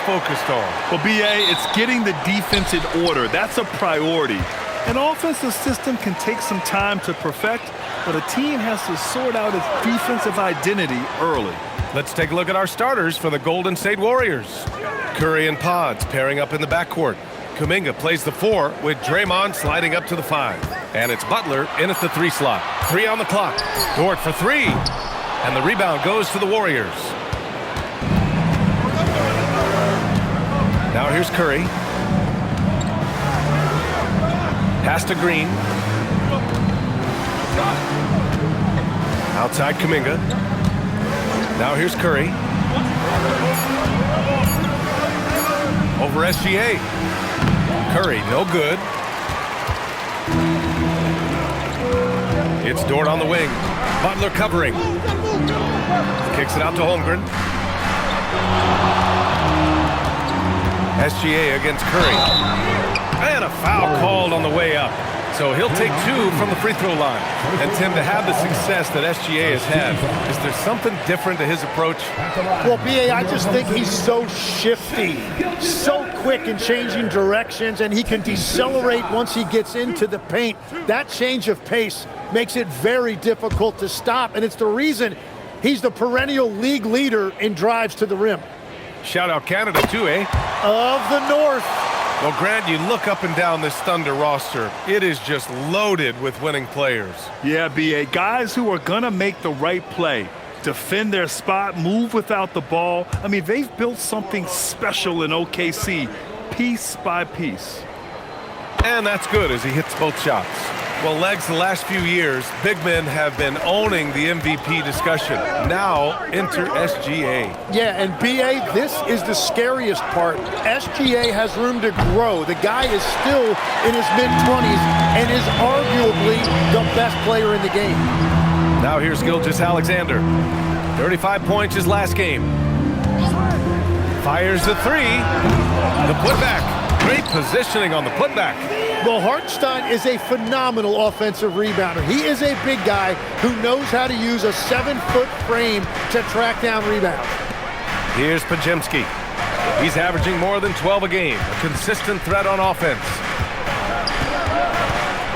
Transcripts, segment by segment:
focused on? Well, B.A., it's getting the defense in order. That's a priority. An offensive system can take some time to perfect, but a team has to sort out its defensive identity early. Let's take a look at our starters for the Golden State Warriors. Curry and Pods pairing up in the backcourt. Kuminga plays the 4 with Draymond sliding up to the 5. And it's Butler in at the 3 slot. 3 on the clock. Dort for 3. And the rebound goes to the Warriors. Now here's Curry. Pass to Green. Outside Kuminga. Now here's Curry. Over SGA. Curry, no good. It's Dort on the wing. Butler covering. Kicks it out to Holmgren. SGA against Curry. And a foul called on the way up. So he'll take 2 from the free throw line. And Tim, to have the success that SGA has had, is there something different to his approach? Well, B.A., I just think he's so shifty, so quick in changing directions, and he can decelerate once he gets into the paint. That change of pace makes it very difficult to stop, and it's the reason he's the perennial league leader in drives to the rim. Shout out Canada too, eh? Of the North. Well, Grant, you look up and down this Thunder roster. It is just loaded with winning players. Yeah, B.A., guys who are going to make the right play, defend their spot, move without the ball. I mean, they've built something special in OKC, piece by piece. And that's good as he hits both shots. Well, Legs, the last few years, big men have been owning the MVP discussion. Now, enter SGA. Yeah, and B.A., this is the scariest part. SGA has room to grow. The guy is still in his mid-20s and is arguably the best player in the game. Now here's Gilgeous-Alexander. 35 points his last game. Fires the 3. The putback. Great positioning on the putback. Well, Hartenstein is a phenomenal offensive rebounder. He is a big guy who knows how to use a 7-foot frame to track down rebounds. Here's Podziemski. He's averaging more than 12 a game. A consistent threat on offense.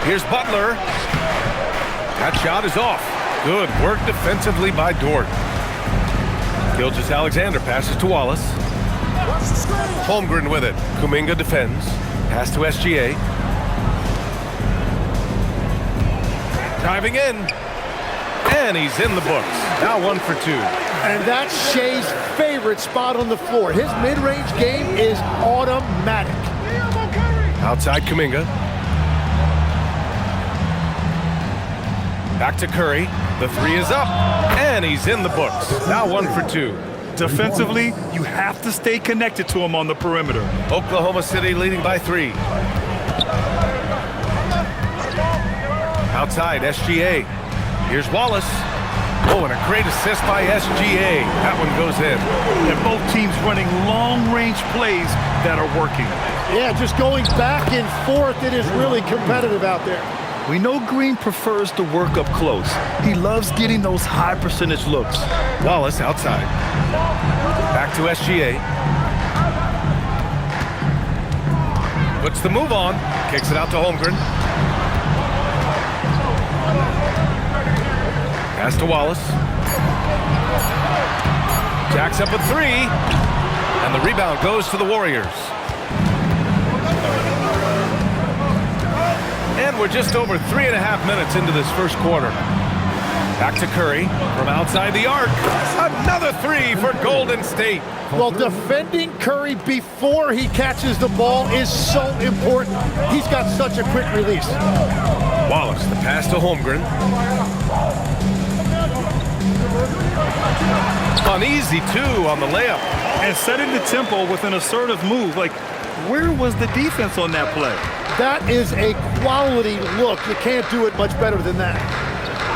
Here's Butler. That shot is off. Good work defensively by Dort. Gilgeous-Alexander passes to Wallace. Holmgren with it. Kuminga defends. Pass to SGA. Diving in. And he's in the books. Now 1 for 2. And that's Shea's favorite spot on the floor. His mid-range game is automatic. Outside Kuminga. Back to Curry. The 3 is up. And he's in the books. Now 1 for 2. Defensively, you have to stay connected to him on the perimeter. Oklahoma City leading by 3. Outside, SGA. Here's Wallace. Oh, and a great assist by SGA. That one goes in. And both teams running long-range plays that are working. Yeah, just going back and forth. It is really competitive out there. We know Green prefers to work up close. He loves getting those high-percentage looks. Wallace outside. Back to SGA. Puts the move on. Kicks it out to Holmgren. Pass to Wallace. Jacks up a 3. And the rebound goes to the Warriors. And we're just over 3.5 minutes into this first quarter. Back to Curry from outside the arc. Another 3 for Golden State. Well, defending Curry before he catches the ball is so important. He's got such a quick release. Wallace, the pass to Holmgren. Uneasy, too, on the layup. And setting the tempo with an assertive move. Like, where was the defense on that play? That is a quality look. You can't do it much better than that.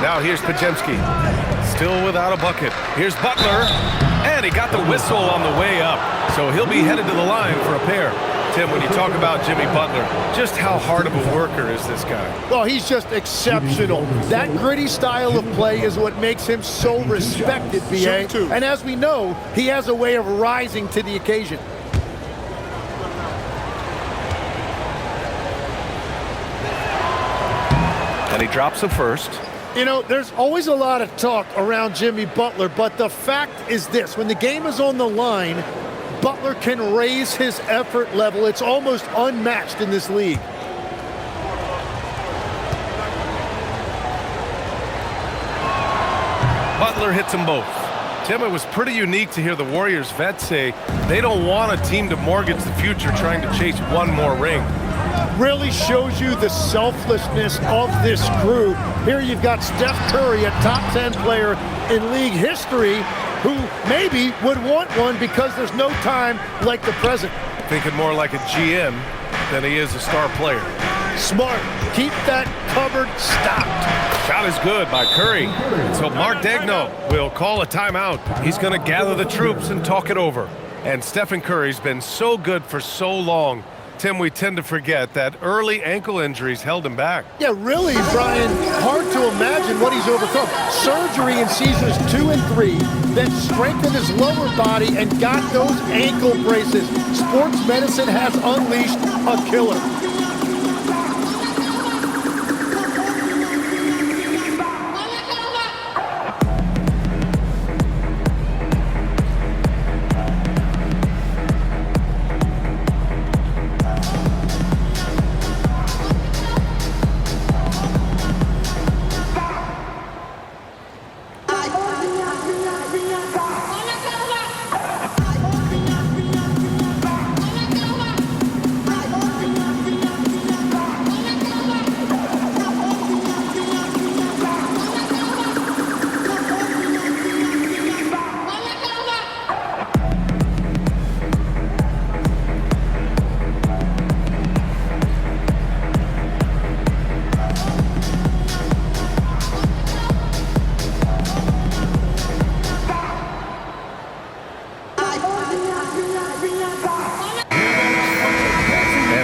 Now here's Podziemski. Still without a bucket. Here's Butler. And he got the whistle on the way up. So he'll be headed to the line for a pair. Tim, when you talk about Jimmy Butler, just how hard of a worker is this guy? Well, he's just exceptional. That gritty style of play is what makes him so respected, B.A. And as we know, he has a way of rising to the occasion. And he drops the first. You know, there's always a lot of talk around Jimmy Butler, but the fact is this. When the game is on the line, Butler can raise his effort level. It's almost unmatched in this league. Butler hits them both. Tim, it was pretty unique to hear the Warriors vets say they don't want a team to mortgage the future trying to chase one more ring. Really shows you the selflessness of this group. Here you've got Steph Curry, a top 10 player in league history, who maybe would want one because there's no time like the present. Thinking more like a GM than he is a star player. Smart. Keep that cupboard stocked. Shot is good by Curry. So Mark Daigneault will call a timeout. He's going to gather the troops and talk it over. And Stephen Curry's been so good for so long. Tim, we tend to forget that early ankle injuries held him back. Yeah, really, Brian, hard to imagine what he's overcome. Surgery in seasons 2 and 3, then strengthened his lower body and got those ankle braces. Sports medicine has unleashed a killer.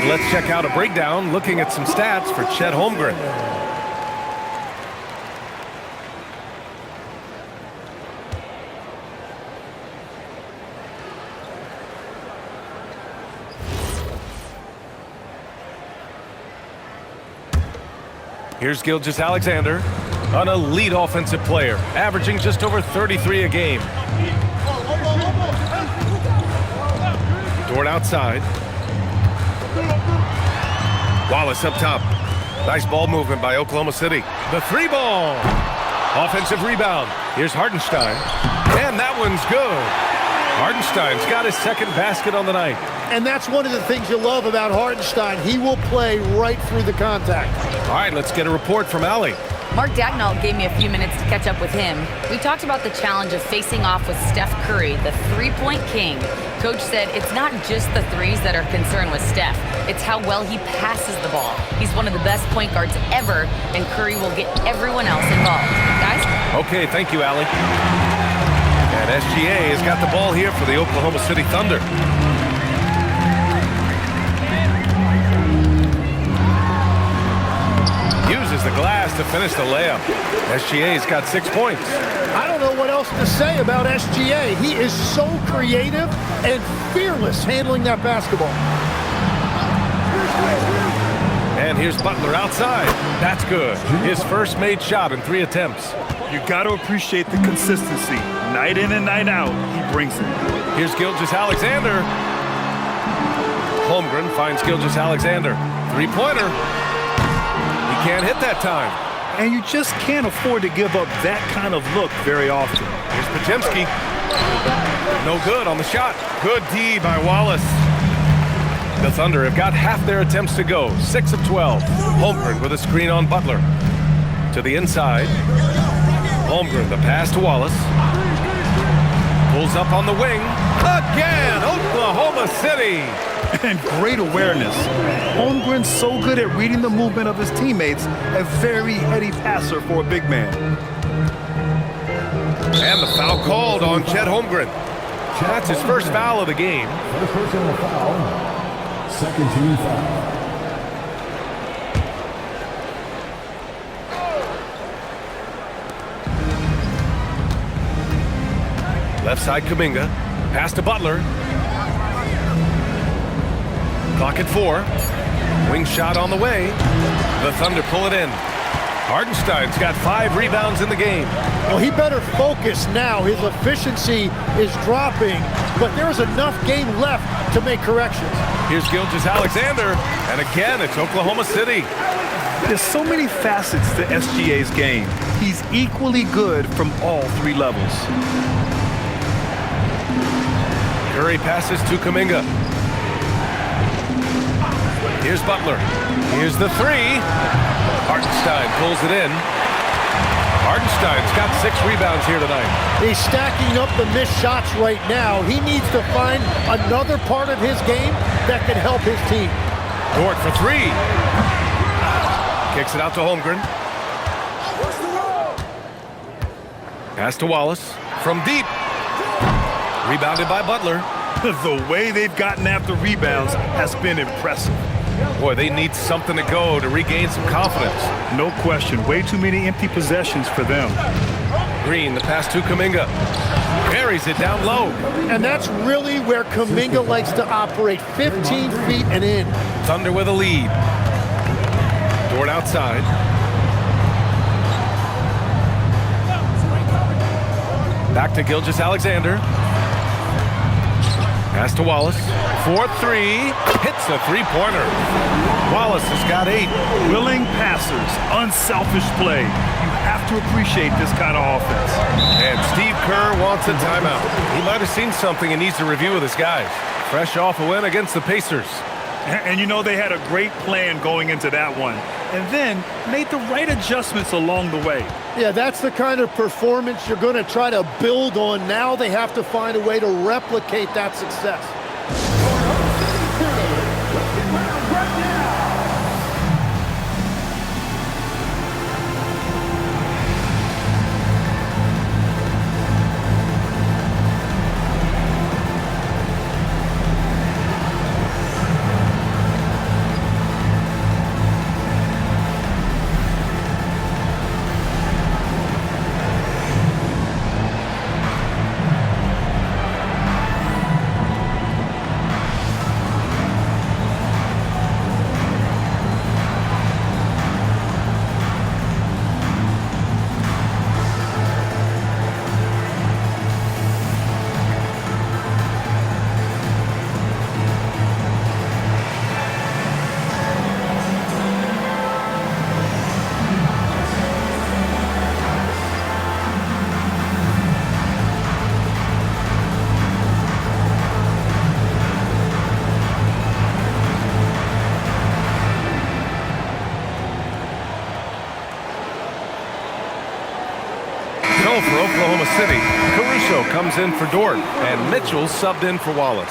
Let's check out a breakdown looking at some stats for Chet Holmgren. Here's Gilgeous-Alexander, an elite offensive player, averaging just over 33 a game. Dort outside. Wallace up top. Nice ball movement by Oklahoma City. The three ball. Offensive rebound. Here's Hartenstein. And that one's good. Hartenstein's got his second basket on the night. And that's one of the things you love about Hartenstein. He will play right through the contact. All right, let's get a report from Allie. Mark Daigneault gave me a few minutes to catch up with him. We talked about the challenge of facing off with Steph Curry, the three-point king. Coach said it's not just the threes that are concerned with Steph. It's how well he passes the ball. He's one of the best point guards ever, and Curry will get everyone else involved. Guys? Okay, thank you, Allie. And SGA has got the ball here for the Oklahoma City Thunder. Uses the glass to finish the layup. SGA's got 6 points. I don't know what else to say about SGA. He is so creative and fearless handling that basketball. And here's Butler outside. That's good. His first made shot in 3 attempts. You got to appreciate the consistency. Night in and night out, he brings it. Here's Gilgeous-Alexander. Holmgren finds Gilgeous-Alexander. Three-pointer. He can't hit that time. And you just can't afford to give up that kind of look very often. Here's Podziemski. No good on the shot. Good D by Wallace. The Thunder have got half their attempts to go. 6 of 12. Holmgren with a screen on Butler. To the inside. Holmgren, the pass to Wallace. Pulls up on the wing. Again, Oklahoma City. And great awareness. Holmgren's so good at reading the movement of his teammates. A very heady passer for a big man. And the foul called on Chet Holmgren. That's his first foul of the game. First personal foul. Second team foul. Left side Kuminga. Pass to Butler. Clock at 4. Wing shot on the way. The Thunder pull it in. Hartenstein's got 5 rebounds in the game. Well, he better focus now. His efficiency is dropping, but there is enough game left to make corrections. Here's Gilgeous-Alexander, and again, it's Oklahoma City. There's so many facets to SGA's game. He's equally good from all 3 levels. Curry passes to Kuminga. Here's Butler. Here's the 3. Hartenstein pulls it in. Hartenstein's got 6 rebounds here tonight. He's stacking up the missed shots right now. He needs to find another part of his game that can help his team. Dort for 3. Kicks it out to Holmgren. Pass to Wallace. From deep. Rebounded by Butler. The way they've gotten after rebounds has been impressive. Boy, they need something to go to regain some confidence. No question. Way too many empty possessions for them. Green, the pass to Kuminga. Carries it down low. And that's really where Kuminga likes to operate, 15 feet and in. Thunder with a lead. Dort outside. Back to Gilgeous-Alexander. Pass to Wallace. 4-3. Hits a 3-pointer. Wallace has got 8. Willing passers. Unselfish play. You have to appreciate this kind of offense. And Steve Kerr wants a timeout. He might have seen something and needs to review with his guys. Fresh off a win against the Pacers. And you know they had a great plan going into that one. And then made the right adjustments along the way. Yeah, that's the kind of performance you're going to try to build on. Now they have to find a way to replicate that success. For Oklahoma City, Caruso comes in for Dort, and Mitchell subbed in for Wallace.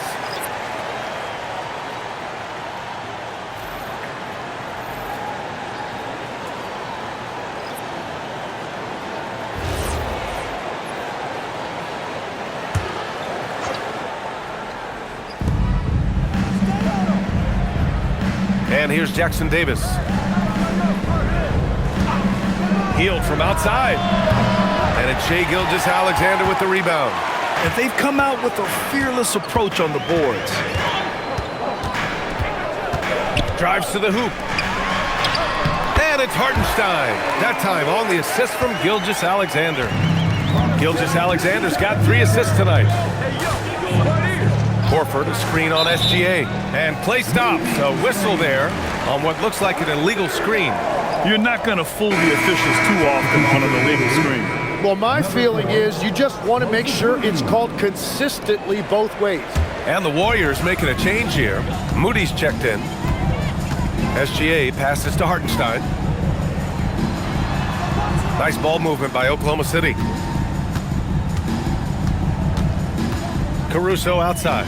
And here's Jackson Davis. Healed from outside. And it's Shai Gilgeous-Alexander with the rebound. And they've come out with a fearless approach on the boards. Drives to the hoop. And it's Hartenstein. That time on the assist from Gilgeous-Alexander. Gilgeous-Alexander's got 3 assists tonight. Horford a screen on SGA. And play stops. A whistle there on what looks like an illegal screen. You're not going to fool the officials too often on an illegal screen. Well, my feeling is you just want to make sure it's called consistently both ways. And the Warriors making a change here. Moody's checked in. SGA passes to Hartenstein. Nice ball movement by Oklahoma City. Caruso outside.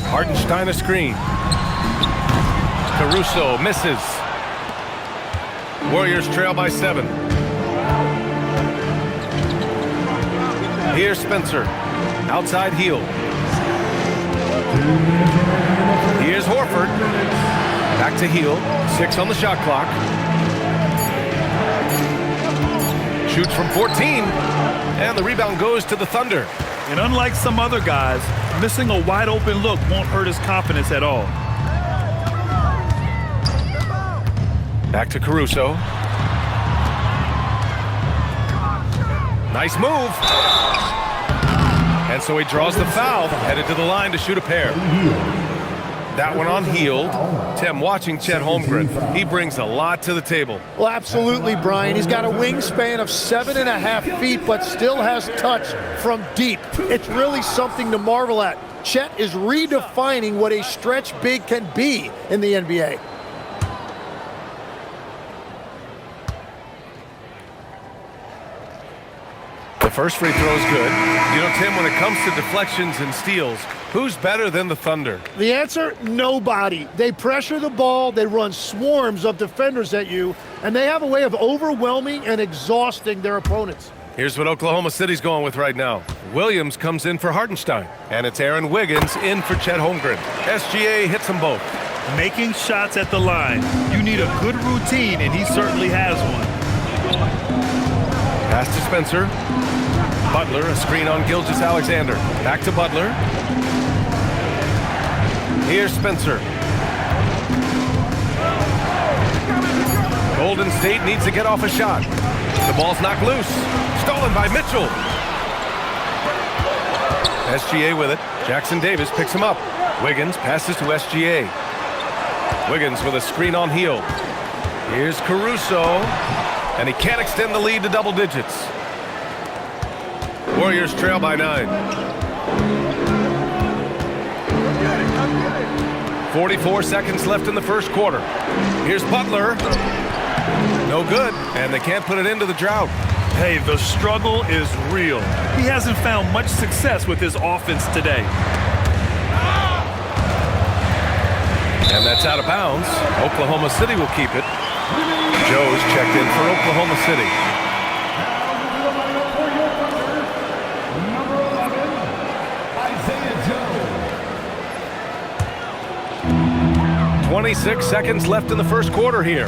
Hartenstein a screen. Caruso misses. Warriors trail by 7. Here's Spencer. Outside heel. Here's Horford. Back to heel. 6 on the shot clock. Shoots from 14. And the rebound goes to the Thunder. And unlike some other guys, missing a wide open look won't hurt his confidence at all. Back to Caruso. Nice move. And so he draws the foul, headed to the line to shoot a pair. That one on Hield. Tim, watching Chet Holmgren, he brings a lot to the table. Well, absolutely, Brian. He's got a wingspan of 7.5 feet, but still has touch from deep. It's really something to marvel at. Chet is redefining what a stretch big can be in the NBA. The first free throw is good. You know, Tim, when it comes to deflections and steals, who's better than the Thunder? The answer, nobody. They pressure the ball, they run swarms of defenders at you, and they have a way of overwhelming and exhausting their opponents. Here's what Oklahoma City's going with right now. Williams comes in for Hartenstein, and it's Aaron Wiggins in for Chet Holmgren. SGA hits them both. Making shots at the line. You need a good routine, and he certainly has one. Pass to Spencer. Butler, a screen on Gilgeous-Alexander. Back to Butler. Here's Spencer. Golden State needs to get off a shot. The ball's knocked loose. Stolen by Mitchell. SGA with it. Jackson Davis picks him up. Wiggins passes to SGA. Wiggins with a screen on Hield. Here's Caruso. And he can't extend the lead to double digits. Warriors trail by 9. 44 seconds left in the first quarter. Here's Butler. No good, and they can't put it into the drought. Hey, the struggle is real. He hasn't found much success with his offense today. And that's out of bounds. Oklahoma City will keep it. Joe's checked in for Oklahoma City. 26 seconds left in the first quarter here.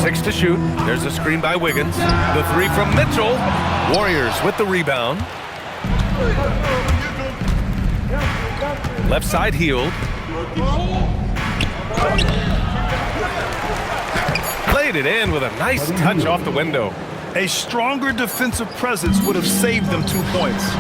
6 to shoot. There's a screen by Wiggins. The 3 from Mitchell. Warriors with the rebound. Left side Hield. Played it in with a nice touch off the window. A stronger defensive presence would have saved them 2 points.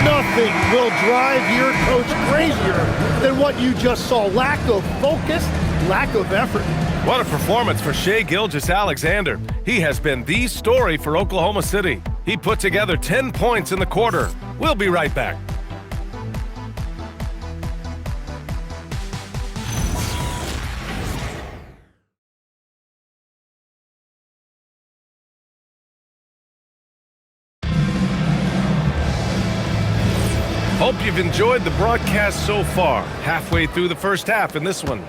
Nothing will drive your coach crazier than what you just saw. Lack of focus, lack of effort. What a performance for Shai Gilgeous-Alexander. He has been the story for Oklahoma City. He put together 10 points in the quarter. We'll be right back. Hope you've enjoyed the broadcast so far. Halfway through the first half in this one.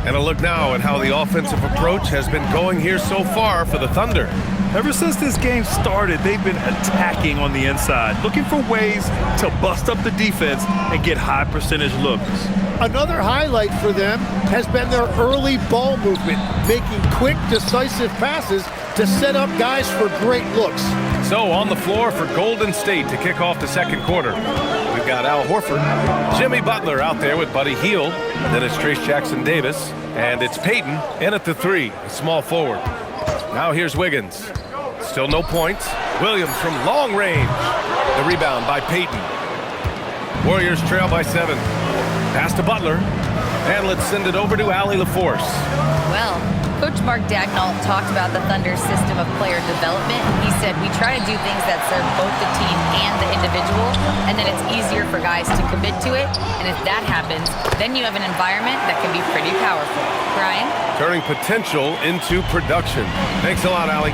And a look now at how the offensive approach has been going here so far for the Thunder. Ever since this game started, they've been attacking on the inside, looking for ways to bust up the defense and get high percentage looks. Another highlight for them has been their early ball movement, making quick, decisive passes to set up guys for great looks. So on the floor for Golden State to kick off the second quarter. We've got Al Horford, Jimmy Butler out there with Buddy Hield. Then it's Trace Jackson Davis, and it's Payton in at the 3, a small forward. Now here's Wiggins. Still no points. Williams from long range. The rebound by Payton. Warriors trail by 7. Pass to Butler. And let's send it over to Allie LaForce. Well, Coach Mark Dagnall talked about the Thunder's system of player development. He said, we try to do things that serve both the team and the individual, and then it's easier for guys to commit to it. And if that happens, then you have an environment that can be pretty powerful. Brian? Turning potential into production. Thanks a lot, Allie.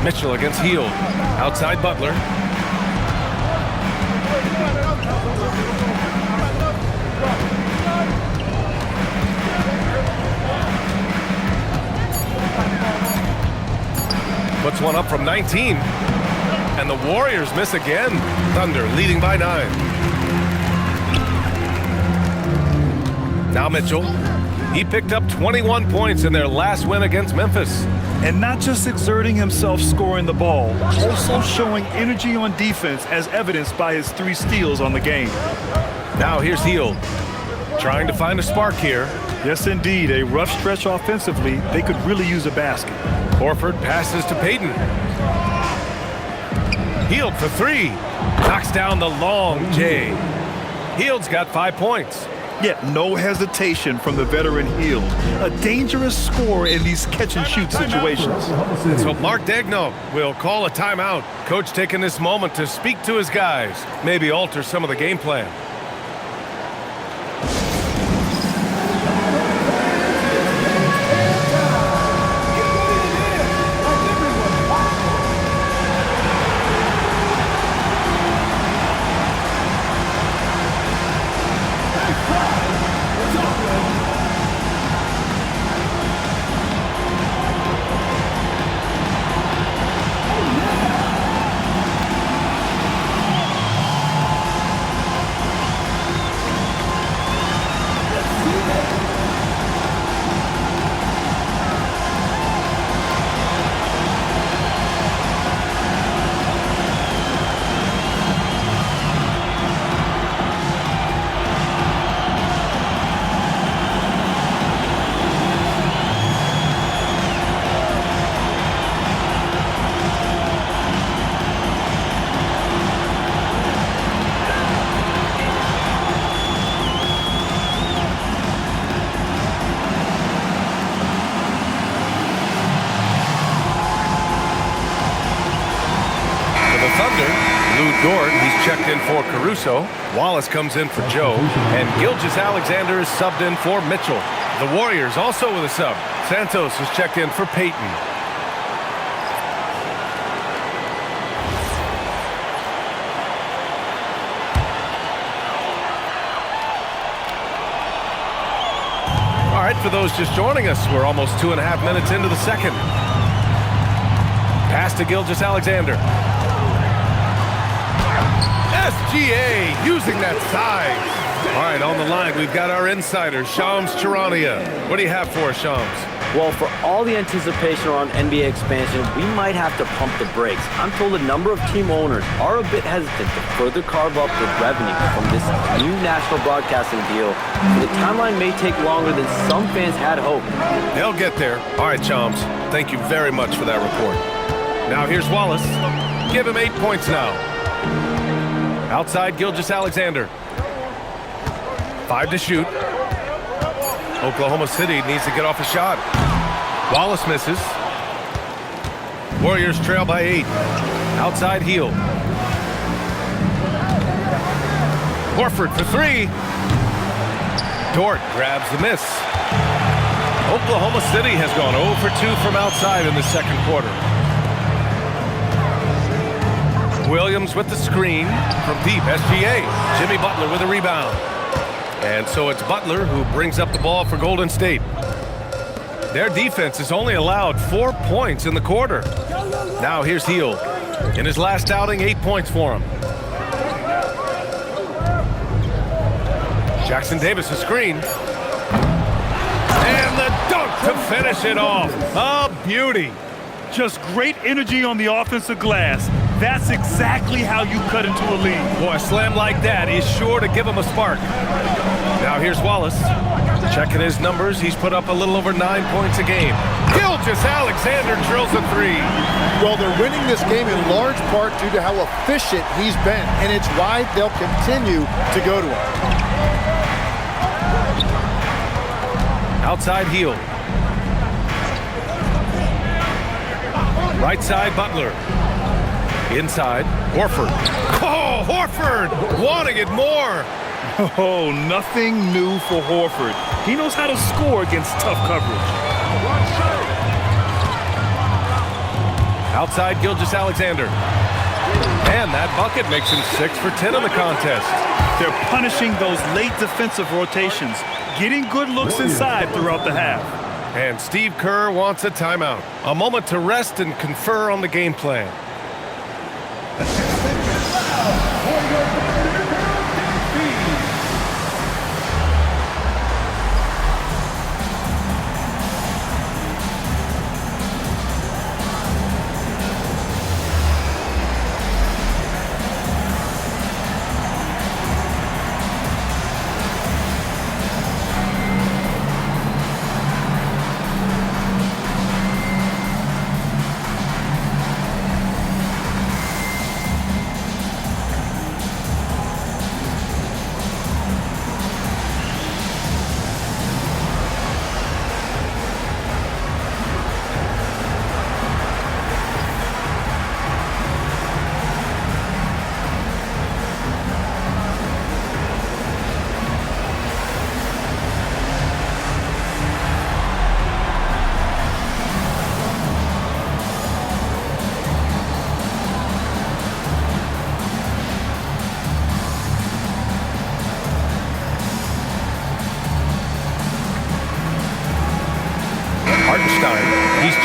Mitchell against Hield. Outside Butler. Puts one up from 19. And the Warriors miss again. Thunder leading by 9. Now Mitchell. He picked up 21 points in their last win against Memphis. And not just exerting himself scoring the ball, also showing energy on defense as evidenced by his 3 steals on the game. Now here's Hield. Trying to find a spark here. Yes, indeed. A rough stretch offensively. They could really use a basket. Horford passes to Payton. Hield for three. Knocks down the long J. Hield's got 5 points. Yeah, no hesitation from the veteran Hield. A dangerous scorer in these catch-and-shoot situations. So Mark Daigneault will call a timeout. Coach taking this moment to speak to his guys, maybe alter some of the game plan. He's checked in for Caruso. Wallace comes in for Joe. And Gilgeous-Alexander is subbed in for Mitchell. The Warriors also with a sub. Santos is checked in for Payton. All right, for those just joining us, we're almost 2.5 minutes into the second. Pass to Gilgeous-Alexander. SGA using that size. All right, on the line, we've got our insider, Shams Charania. What do you have for us, Shams? Well, for all the anticipation around NBA expansion, we might have to pump the brakes. I'm told a number of team owners are a bit hesitant to further carve up the revenue from this new national broadcasting deal. The timeline may take longer than some fans had hoped. They'll get there. All right, Shams, thank you very much for that report. Now here's Wallace. Give him 8 points now. Outside Gilgeous-Alexander. 5 to shoot. Oklahoma City needs to get off a shot. Wallace misses. Warriors trail by 8. Outside Hield. Horford for 3. Dort grabs the miss. Oklahoma City has gone 0 for 2 from outside in the second quarter. Williams with the screen from deep. SGA. Jimmy Butler with a rebound. And so it's Butler who brings up the ball for Golden State. Their defense has only allowed 4 points in the quarter. Now here's Hield. In his last outing, 8 points for him. Jackson Davis a screen. And the dunk to finish it off. A beauty. Just great energy on the offensive glass. That's exactly how you cut into a lead. Boy, a slam like that is sure to give him a spark. Now here's Wallace. Checking his numbers, he's put up a little over 9 points a game. Gilgeous-Alexander drills a 3. Well, they're winning this game in large part due to how efficient he's been, and it's why they'll continue to go to him. Outside Hield. Right side Butler. Inside, Horford. Oh, Horford wanting it more. Oh, nothing new for Horford. He knows how to score against tough coverage. Outside Gilgeous-Alexander. And that bucket makes him 6 for 10 in the contest. They're punishing those late defensive rotations, getting good looks inside throughout the half. And Steve Kerr wants a timeout. A moment to rest and confer on the game plan.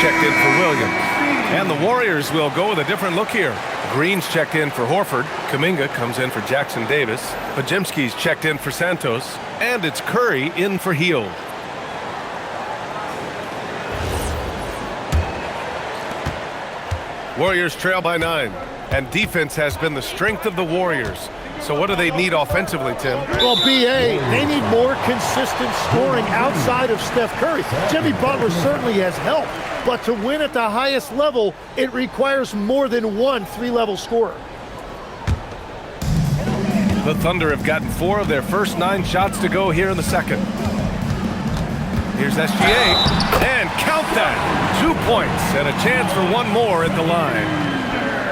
checked in for Williams. And the Warriors will go with a different look here. Green's checked in for Horford. Kuminga comes in for Jackson Davis. Podziemski's checked in for Santos. And it's Curry in for Hield. Warriors trail by 9. And defense has been the strength of the Warriors. So what do they need offensively, Tim? Well, B.A., they need more consistent scoring outside of Steph Curry. Jimmy Butler certainly has helped, but to win at the highest level, it requires more than one three-level scorer. The Thunder have gotten 4 of their first 9 shots to go here in the second. Here's SGA, and count that! 2 points and a chance for one more at the line.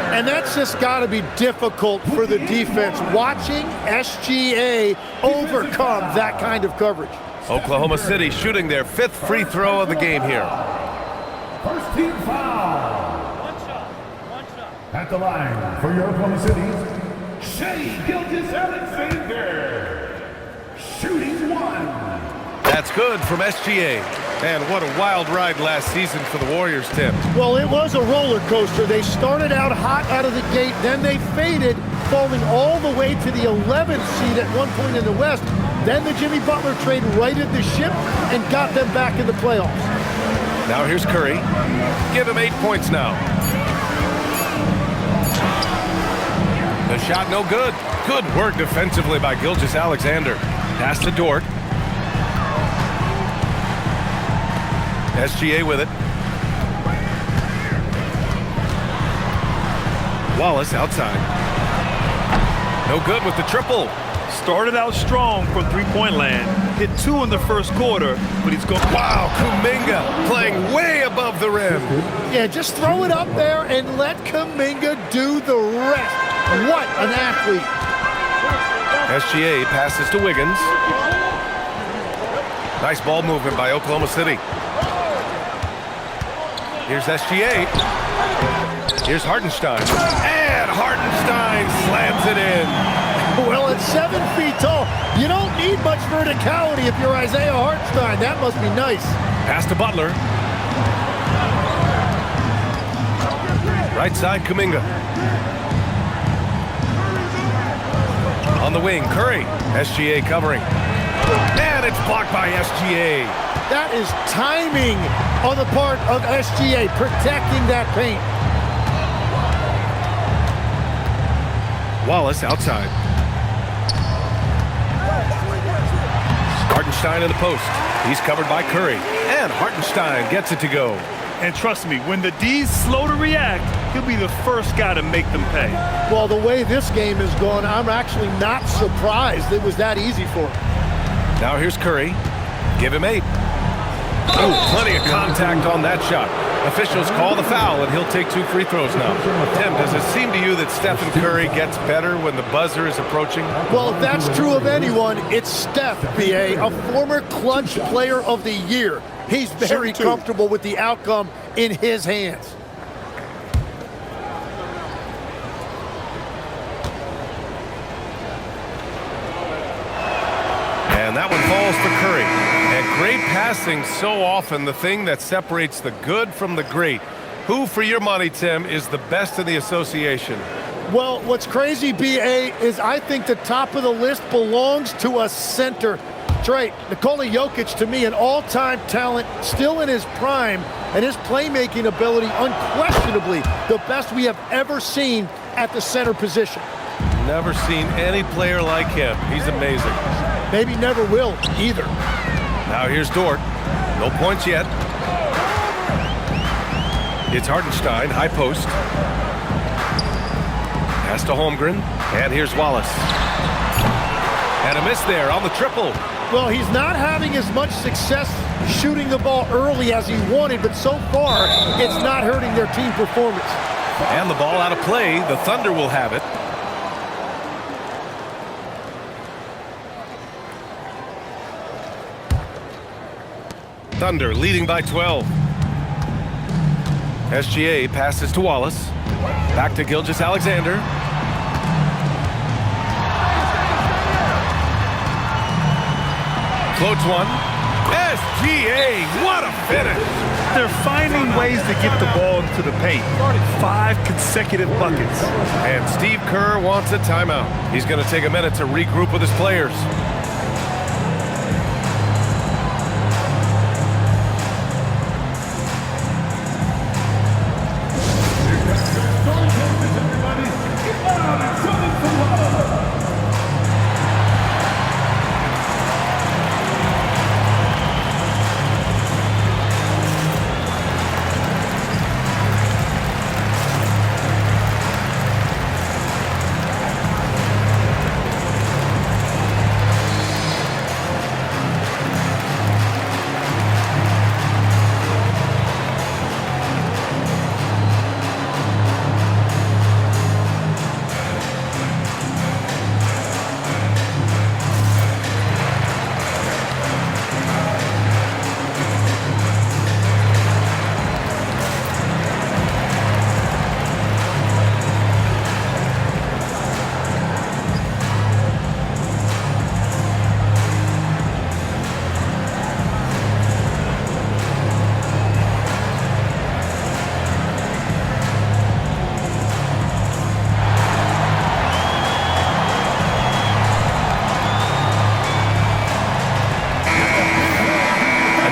And that's just got to be difficult for the defense, watching SGA overcome that kind of coverage. Oklahoma City shooting their 5th free throw of the game here. First team foul. One shot. At the line for your Oklahoma City, Shea Gilgeous-Alexander. Shooting 1. That's good from SGA. And what a wild ride last season for the Warriors, Tim. Well, it was a roller coaster. They started out hot out of the gate, then they faded, falling all the way to the 11th seed at one point in the West. Then the Jimmy Butler trade righted the ship and got them back in the playoffs. Now here's Curry. Give him 8 points now. The shot no good. Good work defensively by Gilgeous-Alexander. Pass to Dort. SGA with it. Wallace outside. No good with the triple. Started out strong from three-point land. Hit 2 in the first quarter, but he's going. Wow, Kuminga playing way above the rim. Yeah, just throw it up there and let Kuminga do the rest. What an athlete. SGA passes to Wiggins. Nice ball movement by Oklahoma City. Here's SGA. Here's Hartenstein. And Hartenstein slams it in. Well, at 7 feet tall, you don't need much verticality if you're Isaiah Hartenstein. That must be nice. Pass to Butler. Right side, Kuminga. On the wing, Curry. SGA covering. And it's blocked by SGA. That is timing on the part of SGA, protecting that paint. Wallace outside. Hartenstein in the post. He's covered by Curry. And Hartenstein gets it to go. And trust me, when the D's slow to react, he'll be the first guy to make them pay. Well, the way this game is going, I'm actually not surprised it was that easy for him. Now here's Curry. Give him 8. Oh, plenty of contact on that shot. Officials call the foul, and he'll take 2 free throws now. Tim, does it seem to you that Stephen Curry gets better when the buzzer is approaching? Well, if that's true of anyone, it's Steph, B.A., a former clutch player of the year. He's very comfortable with the outcome in his hands. And that one falls to Curry. And great passing, so often the thing that separates the good from the great. Who, for your money, Tim, is the best in the association? Well, what's crazy, B.A., is I think the top of the list belongs to a center. Trey, Nikola Jokic, to me, an all-time talent, still in his prime, and his playmaking ability, unquestionably, the best we have ever seen at the center position. Never seen any player like him. He's amazing. Maybe never will, either. Now here's Dort. No points yet. It's Hartenstein, high post. Pass to Holmgren. And here's Wallace. And a miss there on the triple. Well, he's not having as much success shooting the ball early as he wanted, but so far, it's not hurting their team performance. And the ball out of play. The Thunder will have it. Thunder leading by 12. SGA passes to Wallace. Back to Gilgeous-Alexander. Floats one. SGA, what a finish. They're finding ways to get the ball into the paint. 5 consecutive buckets. And Steve Kerr wants a timeout. He's going to take a minute to regroup with his players.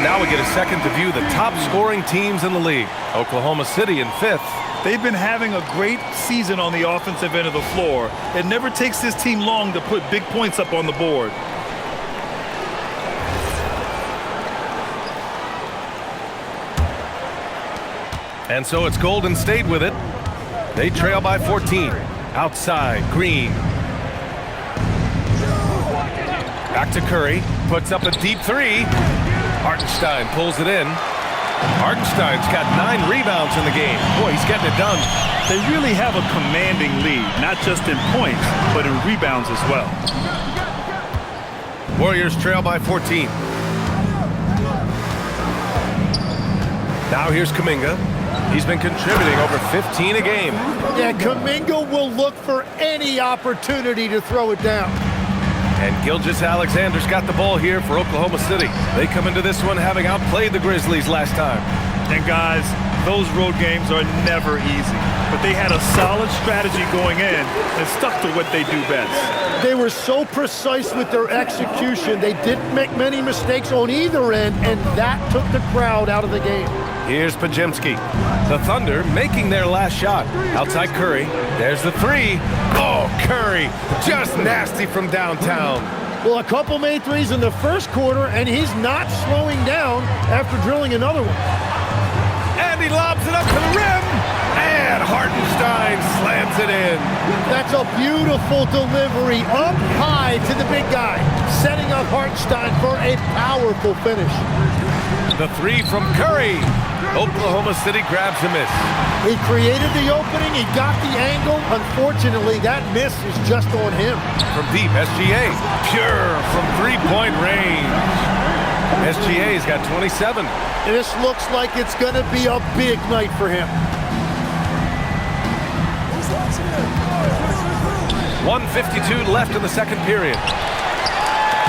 Now we get a second to view the top scoring teams in the league. Oklahoma City in 5th. They've been having a great season on the offensive end of the floor. It never takes this team long to put big points up on the board. And so it's Golden State with it. They trail by 14. Outside, Green. Back to Curry. Puts up a deep 3. Hartenstein pulls it in. Hartenstein's got 9 rebounds in the game. Boy, he's getting it done. They really have a commanding lead, not just in points, but in rebounds as well. Warriors trail by 14. Now here's Kuminga. He's been contributing over 15 a game. Yeah, Kuminga will look for any opportunity to throw it down. And Gilgeous-Alexander's got the ball here for Oklahoma City. They come into this one having outplayed the Grizzlies last time. And guys, those road games are never easy. But they had a solid strategy going in and stuck to what they do best. They were so precise with their execution. They didn't make many mistakes on either end, and that took the crowd out of the game. Here's Pajemski. The Thunder making their last shot. Outside Curry. There's the 3. Oh, Curry. Just nasty from downtown. Well, a couple made threes in the first quarter, and he's not slowing down after drilling another one. And he lobs it up to the rim. And Hartenstein slams it in. That's a beautiful delivery up high to the big guy, setting up Hartenstein for a powerful finish. The 3 from Curry. Oklahoma City grabs a miss. He created the opening. He got the angle. Unfortunately, that miss is just on him. From deep, SGA. Pure from three-point range. SGA's got 27. This looks like it's going to be a big night for him. 1:52 left in the second period.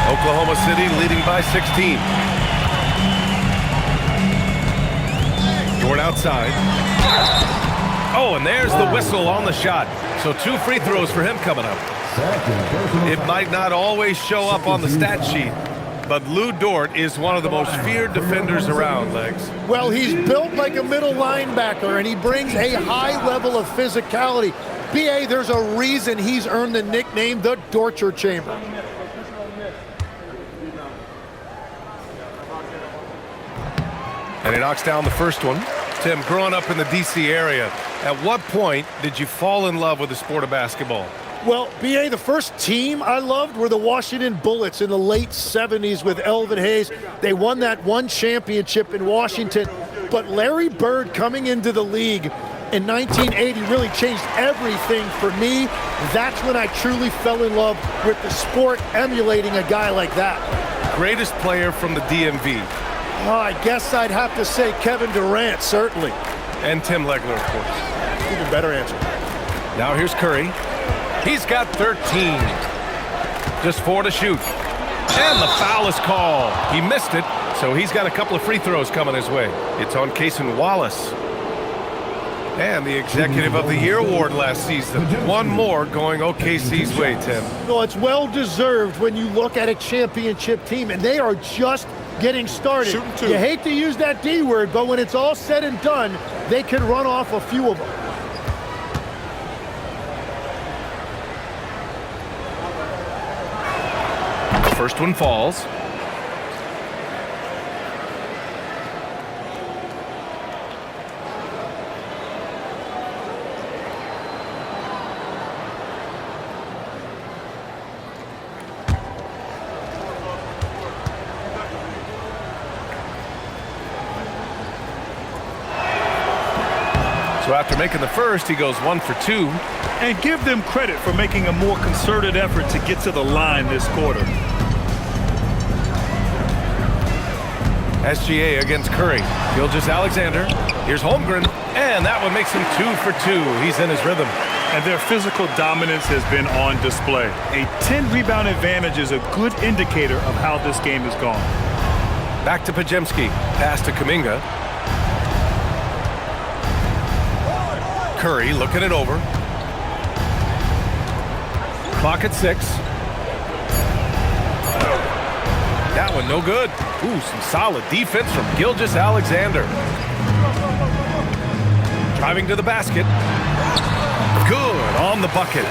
Oklahoma City leading by 16. Jordan outside. Oh, and there's the whistle on the shot. So 2 free throws for him coming up. It might not always show up on the stat sheet, but Lou Dort is one of the most feared defenders around, Legs. Well, he's built like a middle linebacker, and he brings a high level of physicality. B.A., there's a reason he's earned the nickname the Dorture Chamber. And he knocks down the first one. Tim, growing up in the D.C. area, at what point did you fall in love with the sport of basketball? Well, B.A., the first team I loved were the Washington Bullets in the late 70s with Elvin Hayes. They won that one championship in Washington. But Larry Bird coming into the league in 1980 really changed everything for me. That's when I truly fell in love with the sport, emulating a guy like that. Greatest player from the DMV? Oh, I guess I'd have to say Kevin Durant, certainly. And Tim Legler, of course. Even better answer. Now here's Curry. He's got 13. Just 4 to shoot. And the foul is called. He missed it, So he's got a couple of free throws coming his way. It's on Cason Wallace. And the Executive of the Year award last season. One more going OKC's way, Tim. No, it's well-deserved when you look at a championship team, and they are just getting started. You hate to use that D word, but when it's all said and done, they can run off a few of them. First one falls. So after making the first, he goes 1 for 2. And give them credit for making a more concerted effort to get to the line this quarter. SGA against Curry. Gilgeous-Alexander. Here's Holmgren. And that one makes him 2 for 2. He's in his rhythm. And their physical dominance has been on display. A 10-rebound advantage is a good indicator of how this game has gone. Back to Pajemski. Pass to Kuminga. Curry looking it over. Clock at 6. That one no good. Ooh, some solid defense from Gilgeous-Alexander. Driving to the basket. Good on the bucket.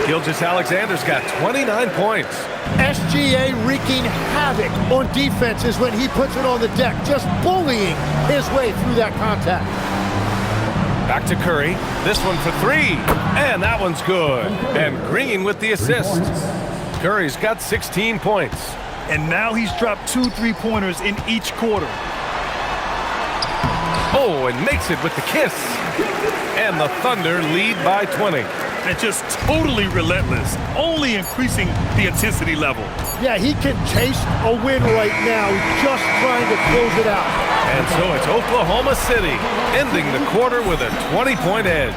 Gilgeous-Alexander's got 29 points. SGA wreaking havoc on defenses when he puts it on the deck, just bullying his way through that contact. Back to Curry. This one for 3. And that one's good. And Green with the assist. Curry's got 16 points. And now he's dropped 2 3-pointers in each quarter. Oh, and makes it with the kiss. And the Thunder lead by 20. And just totally relentless, only increasing the intensity level. Yeah, he can taste a win right now, just trying to close it out. And so it's Oklahoma City ending the quarter with a 20-point edge.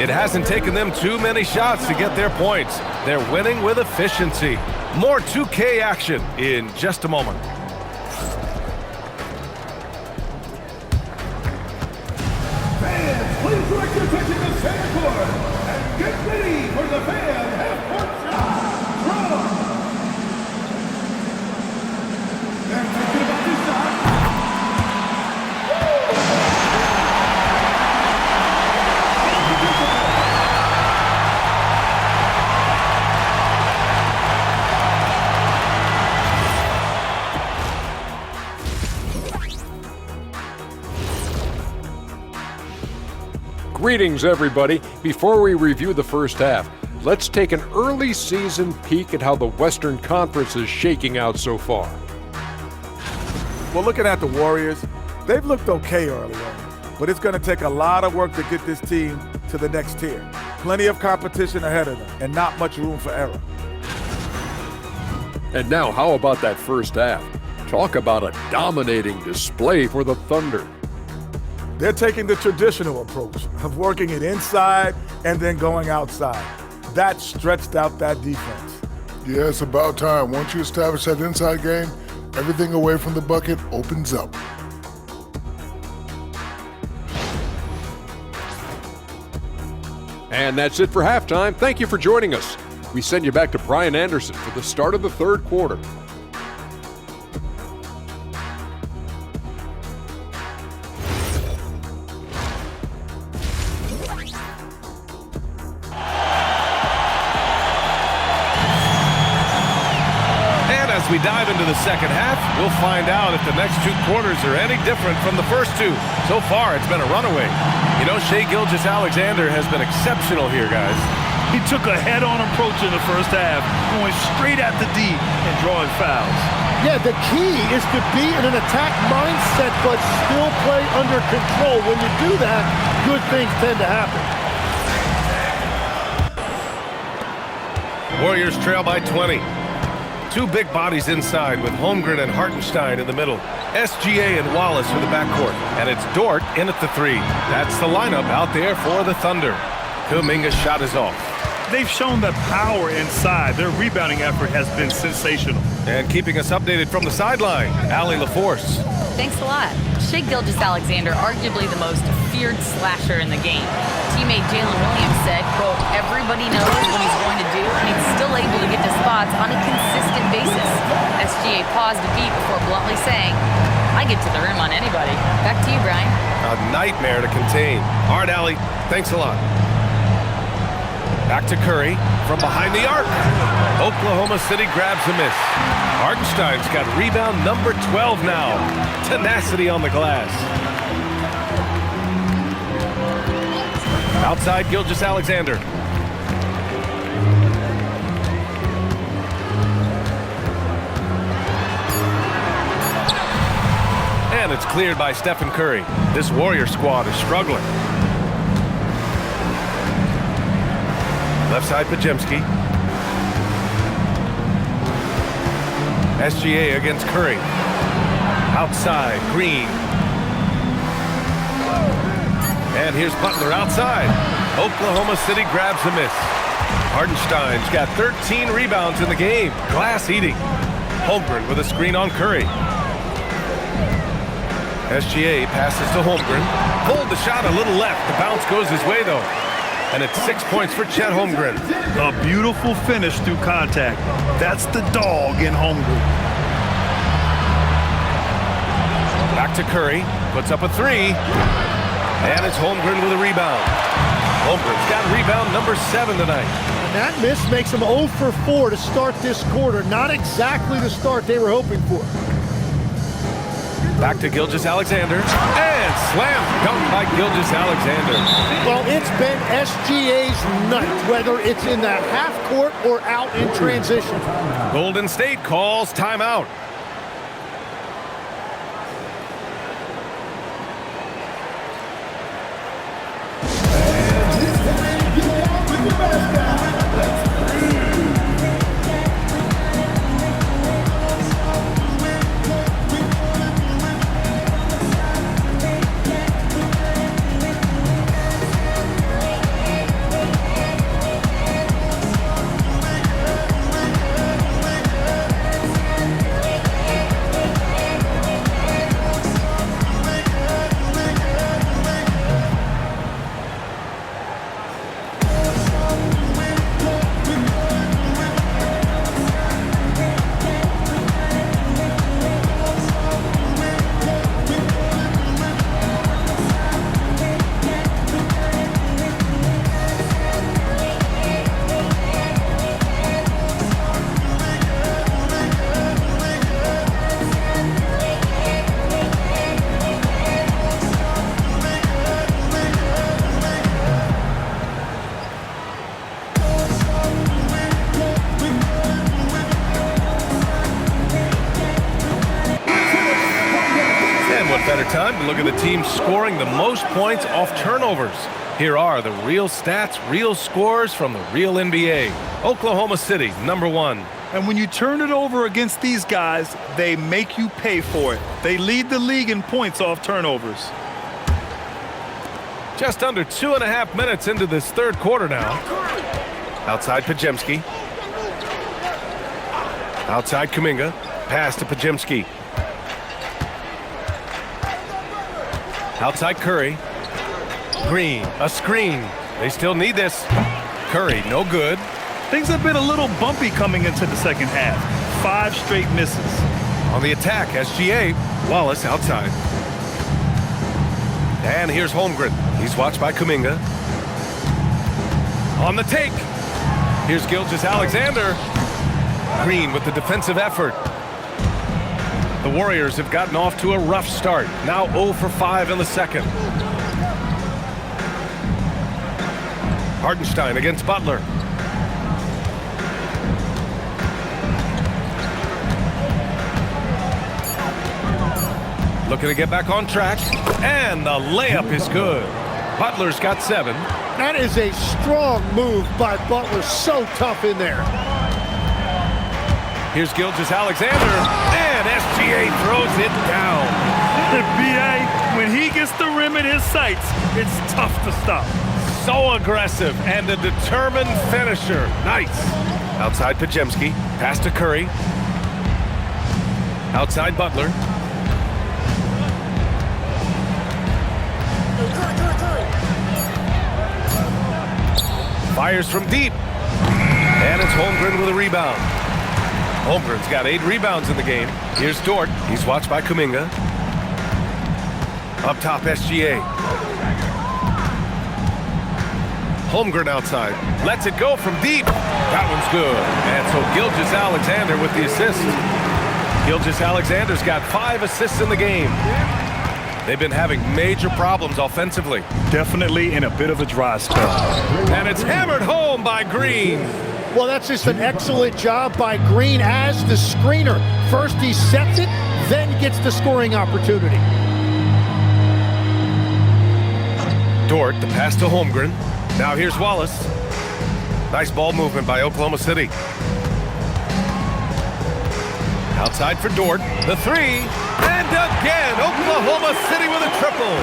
It hasn't taken them too many shots to get their points. They're winning with efficiency. More 2K action in just a moment. Fans, please direct your attention to center court and get ready for the fan half-court shot. Draw. And thinking about this shot. Greetings, everybody. Before we review the first half, let's take an early season peek at how the Western Conference is shaking out so far. Well, looking at the Warriors, they've looked okay early on, but it's going to take a lot of work to get this team to the next tier. Plenty of competition ahead of them, and not much room for error. And now, how about that first half? Talk about a dominating display for the Thunder. They're taking the traditional approach of working it inside and then going outside. That stretched out that defense. Yeah, it's about time. Once you establish that inside game, everything away from the bucket opens up. And that's it for halftime. Thank you for joining us. We send you back to Brian Anderson for the start of the third quarter. As we dive into the second half, we'll find out if the next 2 quarters are any different from the first 2. So far, it's been a runaway. You know, Shai Gilgeous-Alexander has been exceptional here, guys. He took a head-on approach in the first half, going straight at the D and drawing fouls. Yeah, the key is to be in an attack mindset, but still play under control. When you do that, good things tend to happen. Warriors trail by 20. 2 big bodies inside with Holmgren and Hartenstein in the middle. SGA and Wallace for the backcourt. And it's Dort in at the 3. That's the lineup out there for the Thunder. Kuminga's shot is off. They've shown that power inside. Their rebounding effort has been sensational. And keeping us updated from the sideline, Allie LaForce. Thanks a lot. Shai Gilgeous-Alexander, arguably the most feared slasher in the game. Teammate Jalen Williams said, quote, everybody knows what he's going to do, and he's still able to get to spots on a consistent basis. SGA paused a beat before bluntly saying, I get to the rim on anybody. Back to you, Brian. A nightmare to contain. All right, Allie, thanks a lot. Back to Curry from behind the arc. Oklahoma City grabs a miss. Hartenstein's got rebound number 12 now. Tenacity on the glass. Outside Gilgeous-Alexander. And it's cleared by Stephen Curry. This Warrior squad is struggling. Left side, Podziemski. SGA against Curry. Outside, Green. And here's Butler outside. Oklahoma City grabs the miss. Hartenstein's got 13 rebounds in the game. Glass eating. Holmgren with a screen on Curry. SGA passes to Holmgren. Pulled the shot a little left. The bounce goes his way, though. And it's 6 points for Chet Holmgren. A beautiful finish through contact. That's the dog in Holmgren. Back to Curry. Puts up a three. And it's Holmgren with a rebound. Holmgren's got rebound number 7 tonight. And that miss makes them 0 for 4 to start this quarter. Not exactly the start they were hoping for. Back to Gilgeous-Alexander. And slam dunk by Gilgeous-Alexander. Well, it's been SGA's night, whether it's in the half court or out in transition. Golden State calls timeout. Better time to look at the team scoring the most points off turnovers. Here are the real stats, real scores from the real NBA. Oklahoma City, number 1. And when you turn it over against these guys, they make you pay for it. They lead the league in points off turnovers. Just under 2.5 minutes into this third quarter now. Outside Podziemski. Outside Kuminga. Pass to Podziemski. Outside Curry. Green, a screen. They still need this. Curry, no good. Things have been a little bumpy coming into the second half. 5 straight misses. On the attack, SGA. Wallace outside. And here's Holmgren. He's watched by Kuminga. On the take. Here's Gilgeous-Alexander. Green with the defensive effort. The Warriors have gotten off to a rough start. Now 0 for 5 in the second. Hartenstein against Butler. Looking to get back on track. And the layup is good. Butler's got 7. That is a strong move by Butler. So tough in there. Here's Gilgeous-Alexander, and SGA throws it down. B.A., when he gets the rim in his sights, it's tough to stop. So aggressive and a determined finisher. Nice. Outside Pajemski. Pass to Curry. Outside Butler. Fires from deep. And it's Holmgren with a rebound. Holmgren's got 8 rebounds in the game. Here's Dort. He's watched by Kuminga. Up top, SGA. Holmgren outside. Lets it go from deep. That one's good. And so Gilgeous-Alexander with the assist. Gilgeous-Alexander's got 5 assists in the game. They've been having major problems offensively. Definitely in a bit of a dry spell. And it's hammered home by Green. Well, that's just an excellent job by Green as the screener. First he sets it, then gets the scoring opportunity. Dort, the pass to Holmgren. Now here's Wallace. Nice ball movement by Oklahoma City. Outside for Dort, the 3, and again, Oklahoma City with a triple.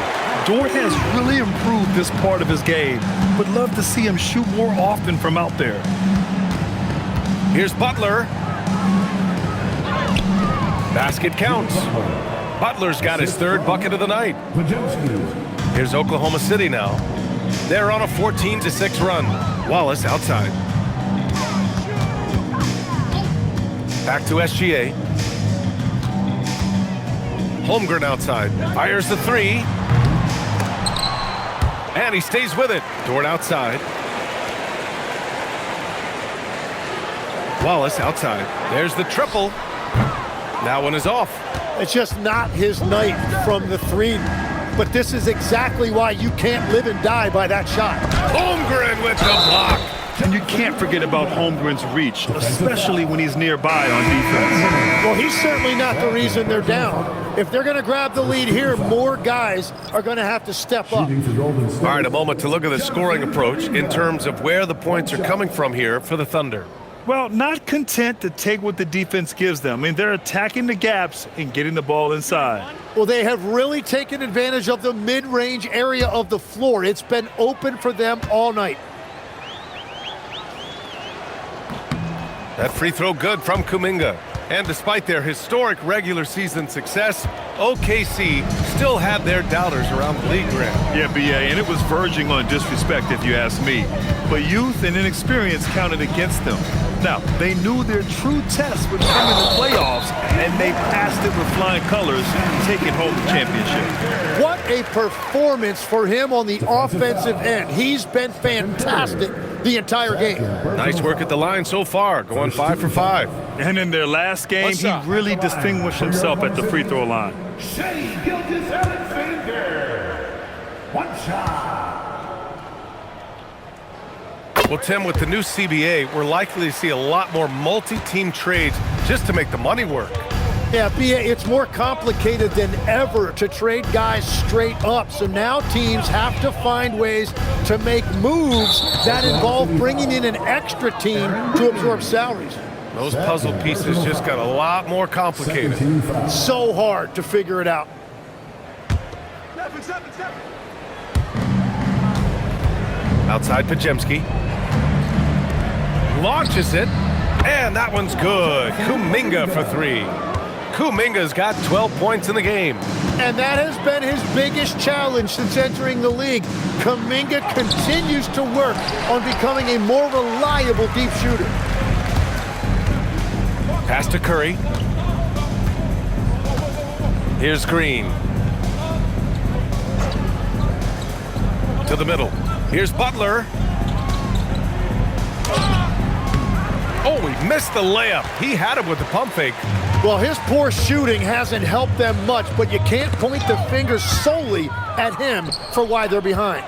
Dort has really improved this part of his game. Would love to see him shoot more often from out there. Here's Butler. Basket counts. Butler's got his 3rd bucket of the night. Here's Oklahoma City now. They're on a 14-6 run. Wallace outside. Back to SGA. Holmgren outside. Fires the 3. And he stays with it. Dort outside. Wallace outside. There's the triple. That one is off. It's just not his night from the 3. But this is exactly why you can't live and die by that shot. Holmgren with the block. And you can't forget about Holmgren's reach, especially when he's nearby on defense. Well, he's certainly not the reason they're down. If they're going to grab the lead here, more guys are going to have to step up. All right, a moment to look at the scoring approach in terms of where the points are coming from here for the Thunder. Well, not content to take what the defense gives them. I mean, they're attacking the gaps and getting the ball inside. Well, they have really taken advantage of the mid-range area of the floor. It's been open for them all night. That free throw good from Kuminga. And despite their historic regular season success, OKC still had their doubters around the league, Grant. Yeah, BA, and it was verging on disrespect if you ask me. But youth and inexperience counted against them. Now, they knew their true test would come in the playoffs, and they passed it with flying colors, taking home the championship. What a performance for him on the offensive end. He's been fantastic the entire game. Nice work at the line so far, going 5 for 5. And in their last game, he really distinguished himself at the free throw line. Shea Gilgeous-Alexander. 1 shot. Well, Tim, with the new CBA, we're likely to see a lot more multi-team trades just to make the money work. Yeah, it's more complicated than ever to trade guys straight up. So now teams have to find ways to make moves that involve bringing in an extra team to absorb salaries. Those puzzle pieces just got a lot more complicated. So hard to figure it out. Outside Pajemski. Launches it, and that one's good. Kuminga for 3. Kuminga's got 12 points in the game. And that has been his biggest challenge since entering the league. Kuminga continues to work on becoming a more reliable deep shooter. Pass to Curry. Here's Green. To the middle. Here's Butler. Oh, he missed the layup. He had it with the pump fake. Well, his poor shooting hasn't helped them much, but you can't point the finger solely at him for why they're behind.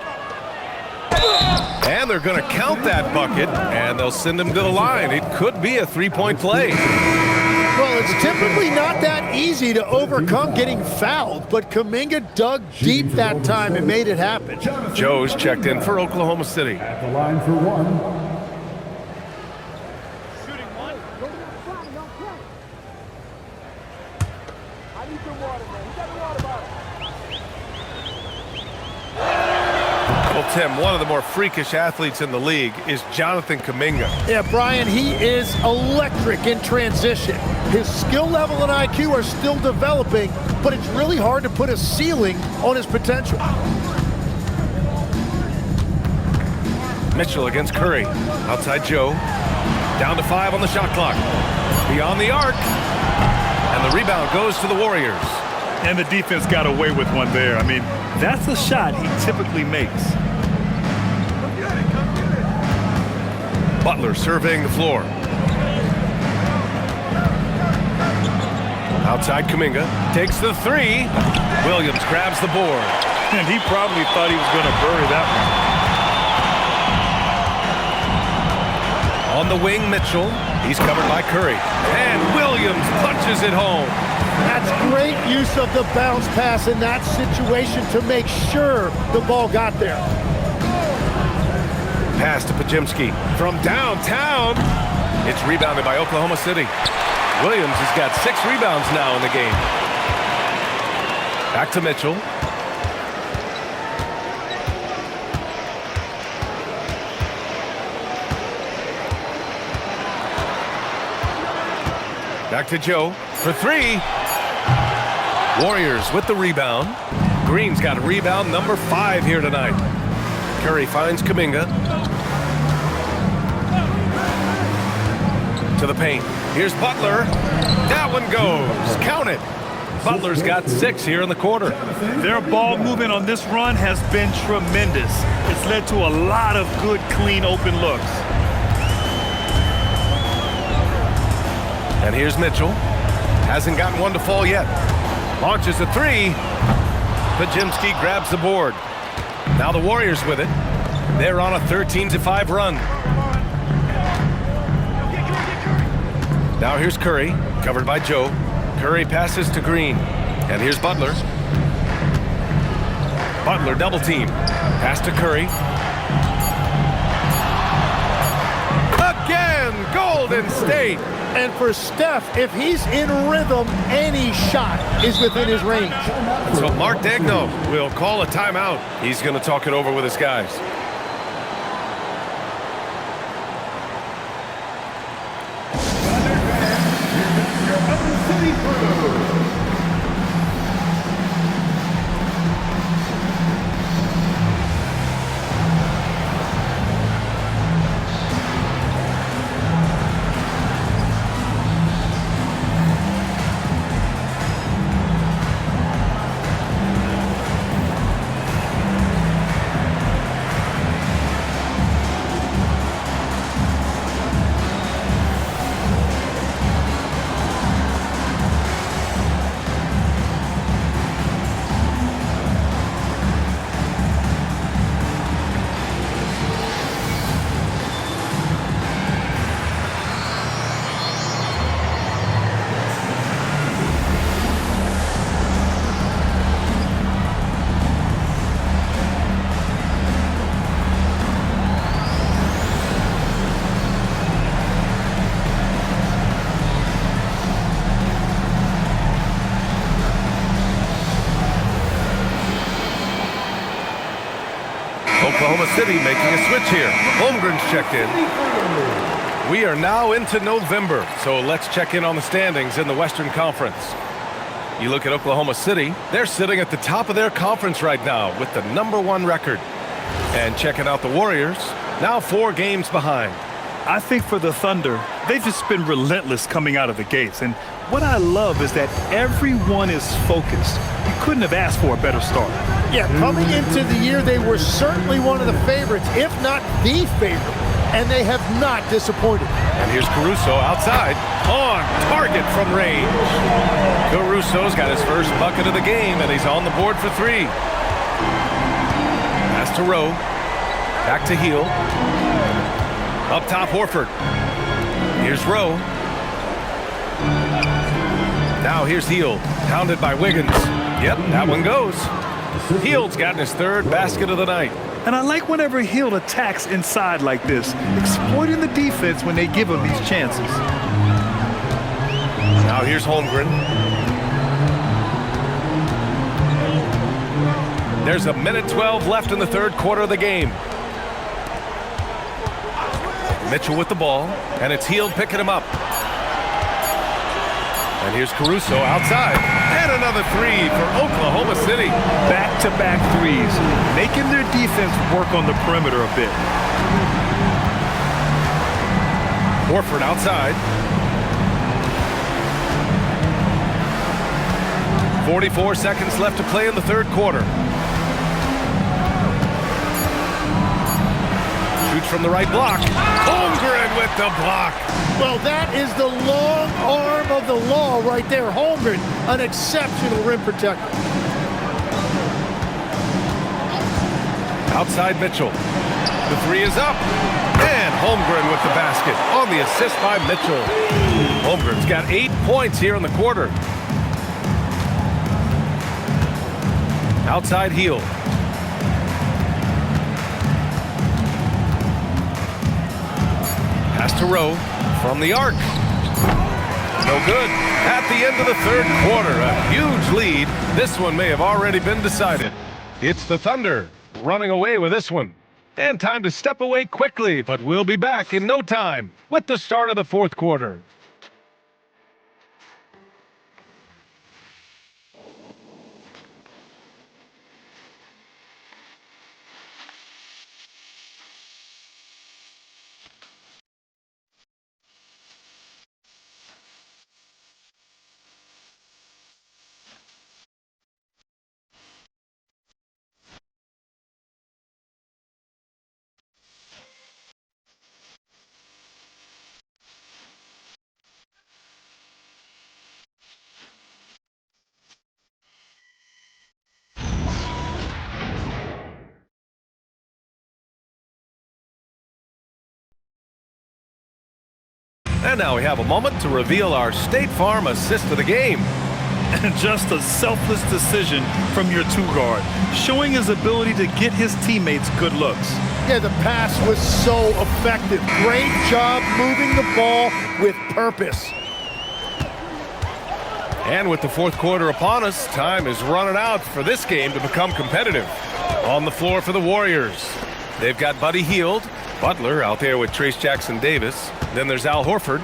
And they're going to count that bucket, and they'll send him to the line. It could be a 3-point play. Well, it's typically not that easy to overcome getting fouled, but Kuminga dug deep that time and made it happen. Joe's checked in for Oklahoma City. At the line for 1. Well, Tim, one of the more freakish athletes in the league is Jonathan Kuminga. Yeah, Brian, he is electric in transition. His skill level and IQ are still developing, but it's really hard to put a ceiling on his potential. Mitchell against Curry. Outside Joe. Down to 5 on the shot clock. Beyond the arc. And the rebound goes to the Warriors. And the defense got away with one there. I mean, that's a shot he typically makes. Butler surveying the floor. Outside Kuminga. Takes the 3. Williams grabs the board. And he probably thought he was going to bury that one. On the wing, Mitchell. He's covered by Curry. And Williams punches it home. That's great use of the bounce pass in that situation to make sure the ball got there. Pass to Pajimski from downtown. It's rebounded by Oklahoma City. Williams has got 6 rebounds now in the game. Back to Mitchell. Back to Joe for 3. Warriors with the rebound. Green's got a rebound number 5 here tonight. Curry finds Kuminga. To the paint. Here's Butler. That one goes. Count it. Butler's got 6 here in the quarter. Their ball movement on this run has been tremendous. It's led to a lot of good, clean, open looks. And here's Mitchell. Hasn't gotten one to fall yet. Launches a 3. Pajimski grabs the board. Now the Warriors with it. They're on a 13-5 run. Now here's Curry, covered by Joe. Curry passes to Green. And here's Butler. Butler double team. Pass to Curry. Again, Golden State. And for Steph, if he's in rhythm, any shot is within his range. So Mark Daigneault will call a timeout. He's going to talk it over with his guys. Oklahoma City making a switch here. Holmgren's checked in. We are now into November, so let's check in on the standings in the Western Conference. You look at Oklahoma City, they're sitting at the top of their conference right now with the #1 record. And checking out the Warriors, now 4 games behind. I think for the Thunder, they've just been relentless coming out of the gates. And what I love is that everyone is focused. You couldn't have asked for a better start. Yeah, coming into the year, they were certainly one of the favorites, if not the favorite, and they have not disappointed. And here's Caruso outside, on target from range. Caruso's got his first bucket of the game, and he's on the board for 3. Pass to Rowe, back to Heel. Up top, Horford. Here's Rowe. Now here's Heel, pounded by Wiggins. Yep, that one goes. Hield's gotten his 3rd basket of the night. And I like whenever Hield attacks inside like this, exploiting the defense when they give him these chances. Now here's Holmgren. There's a minute 12 left in the third quarter of the game. Mitchell with the ball, and it's Hield picking him up. And here's Caruso outside. And another three for Oklahoma City. Back-to-back threes, making their defense work on the perimeter a bit. Horford outside. 44 seconds left to play in the third quarter. Shoots from the right block. Holmgren with the block. Well, that is the long arm of the law right there. Holmgren, an exceptional rim protector. Outside Mitchell. The three is up. And Holmgren with the basket on the assist by Mitchell. Holmgren's got 8 points here in the quarter. Outside Hield. Pass to Rowe from the arc. No good. At the end of the third quarter, a huge lead. This one may have already been decided. It's the Thunder running away with this one. And time to step away quickly, but we'll be back in no time with the start of the fourth quarter. And now we have a moment to reveal our State Farm assist of the game. And just a selfless decision from your two-guard, showing his ability to get his teammates good looks. Yeah, the pass was so effective. Great job moving the ball with purpose. And with the fourth quarter upon us, time is running out for this game to become competitive. On the floor for the Warriors, they've got Buddy Hield, Butler out there with Trace Jackson-Davis. Then there's Al Horford.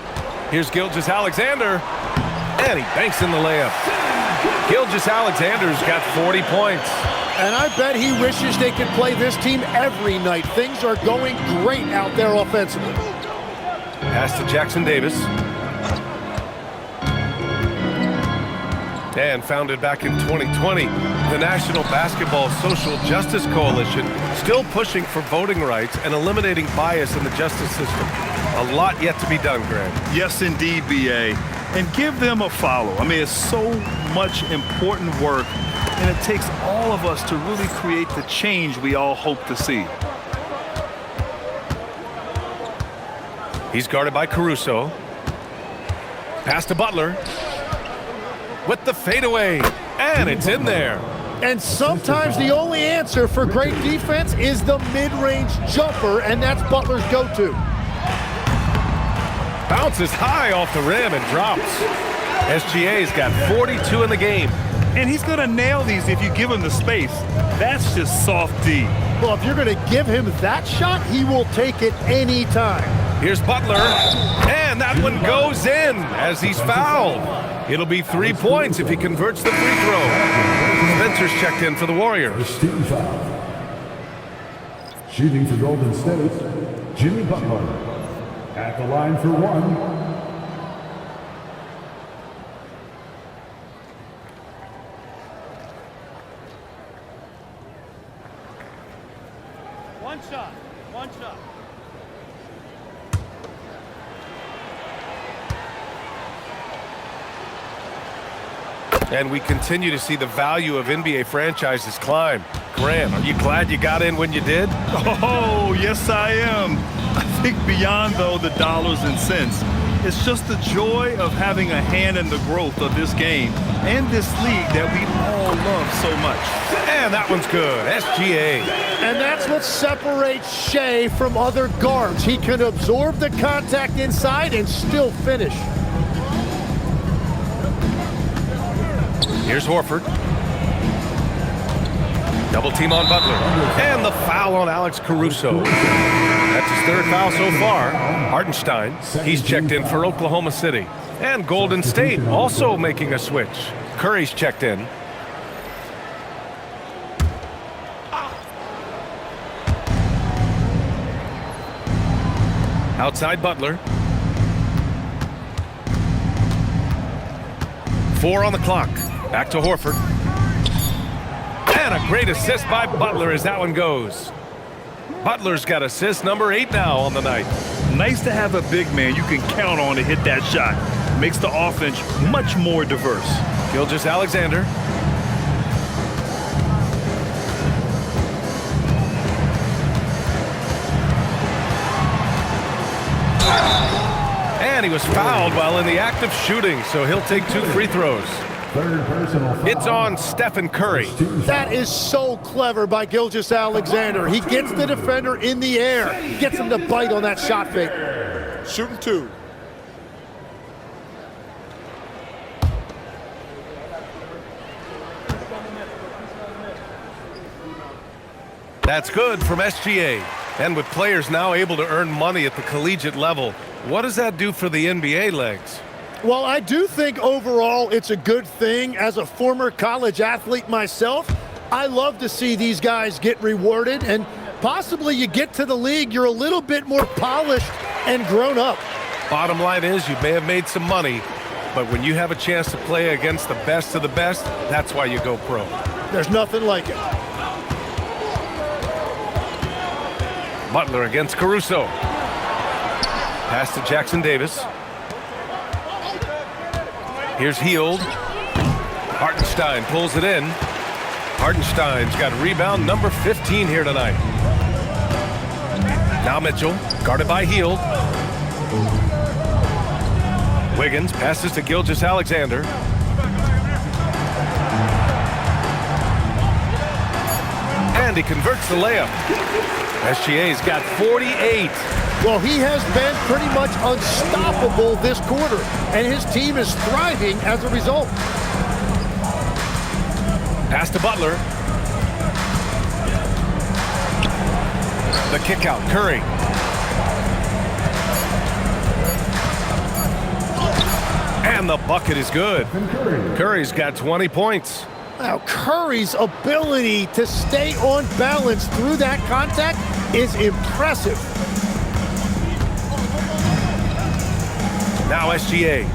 Here's Gilgeous-Alexander. And he banks in the layup. Gilgeous-Alexander's got 40 points. And I bet he wishes they could play this team every night. Things are going great out there offensively. Pass to Jackson-Davis. And founded back in 2020, the National Basketball Social Justice Coalition still pushing for voting rights and eliminating bias in the justice system. A lot yet to be done, Grant. Yes, indeed, B.A. And give them a follow. I mean, it's so much important work, and it takes all of us to really create the change we all hope to see. He's guarded by Caruso. Pass to Butler. With the fadeaway, and it's in there. And sometimes the only answer for great defense is the mid-range jumper, and that's Butler's go-to. Bounces high off the rim and drops. SGA's got 42 in the game. And he's going to nail these if you give him the space. That's just soft D. Well, if you're going to give him that shot, he will take it any time. Here's Butler, and that one goes in as he's fouled. It'll be 3 points if he converts the free throw. Spencer's checked in for the Warriors. Team foul. Shooting for Golden State, Jimmy Butler. At the line for one. One shot. And we continue to see the value of NBA franchises climb. Grant, are you glad you got in when you did? Oh, yes, I am. I think beyond, though, the dollars and cents, it's just the joy of having a hand in the growth of this game and this league that we all love so much. And that one's good. SGA. And that's what separates Shea from other guards. He can absorb the contact inside and still finish. Here's Horford. Double team on Butler. And the foul on Alex Caruso. That's his third foul so far. Hartenstein, he's checked in for Oklahoma City. And Golden State also making a switch. Curry's checked in. Outside Butler. 4 on the clock. Back to Horford. And a great assist by Butler as that one goes. Butler's got assist number 8 now on the night. Nice to have a big man you can count on to hit that shot. Makes the offense much more diverse. Gilgeous-Alexander. And he was fouled while in the act of shooting, so he'll take 2 free throws. Third personal foul. It's on Stephen Curry. That is so clever by Gilgeous-Alexander. He gets the defender in the air, gets him to bite on that shot fake. Shooting 2. That's good from SGA. And with players now able to earn money at the collegiate level, what does that do for the NBA legs? Well, I do think overall it's a good thing. As a former college athlete myself, I love to see these guys get rewarded, and possibly you get to the league, you're a little bit more polished and grown up. Bottom line is you may have made some money, but when you have a chance to play against the best of the best, that's why you go pro. There's nothing like it. Butler against Caruso. Pass to Jackson Davis. Here's Hield. Hartenstein pulls it in. Hartenstein's got rebound number 15 here tonight. Now Mitchell, guarded by Hield. Wiggins passes to Gilgeous-Alexander. And he converts the layup. SGA's got 48. Well, he has been pretty much unstoppable this quarter, and his team is thriving as a result. Pass to Butler. The kick out, Curry. And the bucket is good. Curry's got 20 points. Now, Curry's ability to stay on balance through that contact is impressive. Now SGA.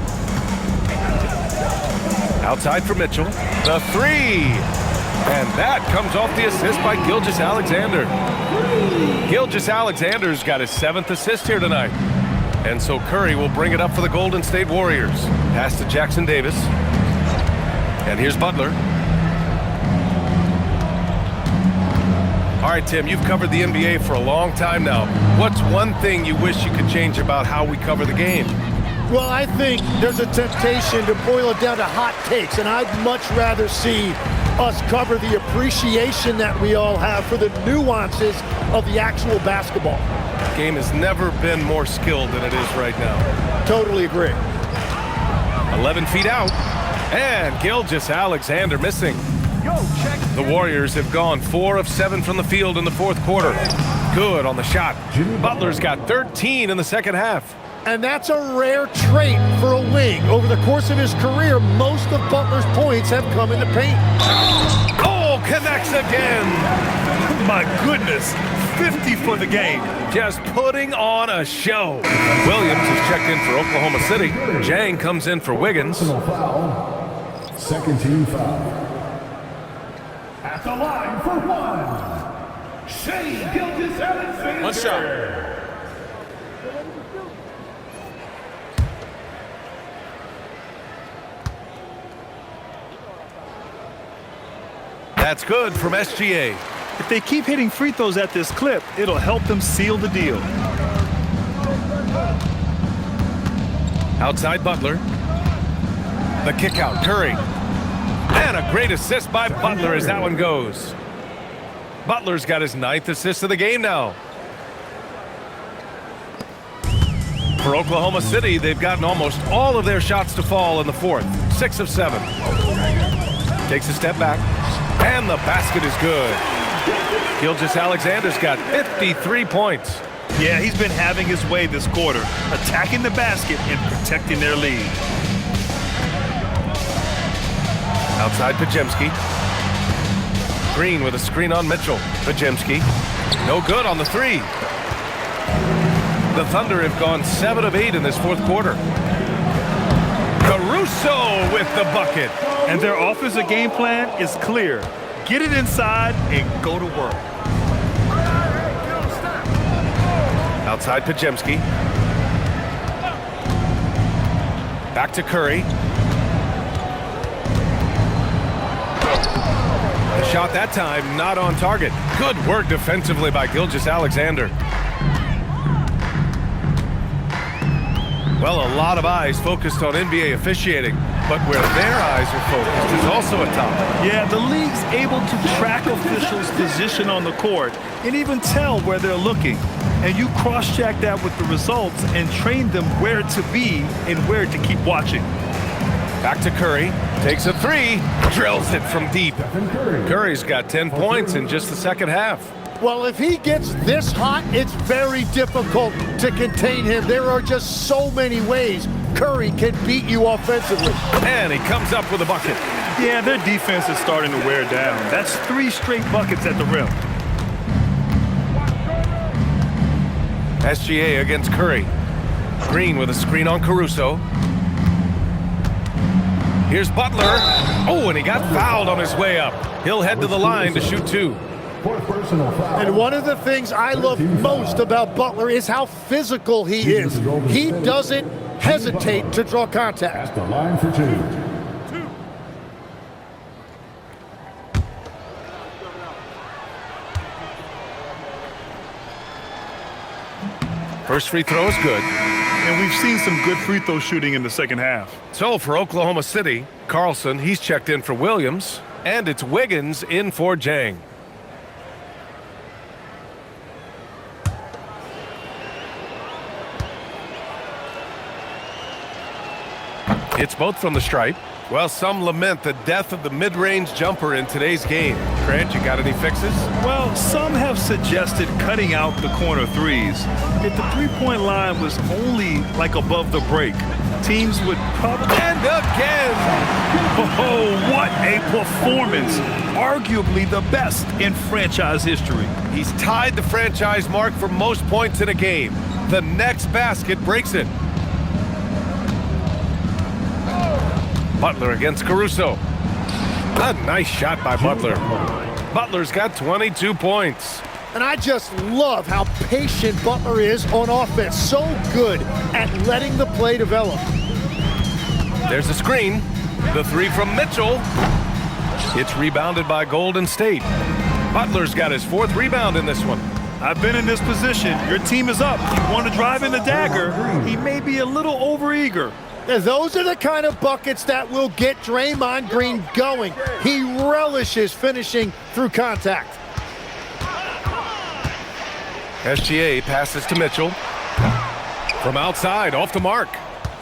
Outside for Mitchell. The 3. And that comes off the assist by Gilgeous-Alexander. Gilgeous-Alexander's got his 7th assist here tonight. And so Curry will bring it up for the Golden State Warriors. Pass to Jackson Davis. And here's Butler. All right, Tim, you've covered the NBA for a long time now. What's one thing you wish you could change about how we cover the game? Well, I think there's a temptation to boil it down to hot takes, and I'd much rather see us cover the appreciation that we all have for the nuances of the actual basketball. The game has never been more skilled than it is right now. Totally agree. 11 feet out, and Gilgeous-Alexander missing. The Warriors have gone 4 of 7 from the field in the 4th quarter. Good on the shot. Butler's got 13 in the second half. And that's a rare trait for a wing. Over the course of his career, most of Butler's points have come in the paint. Oh, connects again. My goodness, 50 for the game. Just putting on a show. Williams is checked in for Oklahoma City. Jang comes in for Wiggins. Foul. Second team foul. At the line for 1. Shea Gilgeous-Alexander. One shot. That's good from SGA. If they keep hitting free throws at this clip, it'll help them seal the deal. Outside Butler. The kick out, Curry. And a great assist by Butler as that one goes. Butler's got his 9th assist of the game now. For Oklahoma City, they've gotten almost all of their shots to fall in the 4th. 6 of 7. Takes a step back. And the basket is good. Gilgeous-Alexander's got 53 points. Yeah, he's been having his way this quarter, attacking the basket and protecting their lead. Outside Podziemski. Green with a screen on Mitchell. Podziemski. No good on the three. The Thunder have gone 7 of 8 in this fourth quarter. Caruso with the bucket. And their offensive game plan is clear. Get it inside and go to work. Outside Podziemski. Back to Curry. The shot that time not on target. Good work defensively by Gilgeous-Alexander. Well, a lot of eyes focused on NBA officiating, but where their eyes are focused is also a topic. Yeah, the league's able to track officials' position on the court and even tell where they're looking. And you cross-check that with the results and train them where to be and where to keep watching. Back to Curry. Takes a three. Drills it from deep. Curry's got 10 points in just the second half. Well, if he gets this hot, it's very difficult to contain him. There are just so many ways Curry can beat you offensively. And he comes up with a bucket. Yeah, their defense is starting to wear down. That's 3 straight buckets at the rim. SGA against Curry. Green with a screen on Caruso. Here's Butler. Oh, and he got fouled on his way up. He'll head to the line to shoot 2. And one of the things I love most about Butler is how physical he is. He doesn't hesitate to draw contact. At the line for 2. First free throw is good. And we've seen some good free throw shooting in the second half. So for Oklahoma City, Carlson, he's checked in for Williams. And it's Wiggins in for Jang. It's both from the stripe. Well, some lament the death of the mid-range jumper in today's game. Grant, you got any fixes? Well, some have suggested cutting out the corner threes. If the three-point line was only like above the break, teams would probably... And again! Oh, what a performance! Arguably the best in franchise history. He's tied the franchise mark for most points in a game. The next basket breaks it. Butler against Caruso. A nice shot by Butler. Butler's got 22 points. And I just love how patient Butler is on offense. So good at letting the play develop. There's a screen. The three from Mitchell. It's rebounded by Golden State. Butler's got his 4th rebound in this one. I've been in this position. Your team is up. You want to drive in the dagger. He may be a little overeager. And those are the kind of buckets that will get Draymond Green going. He relishes finishing through contact. SGA passes to Mitchell. From outside, off the mark.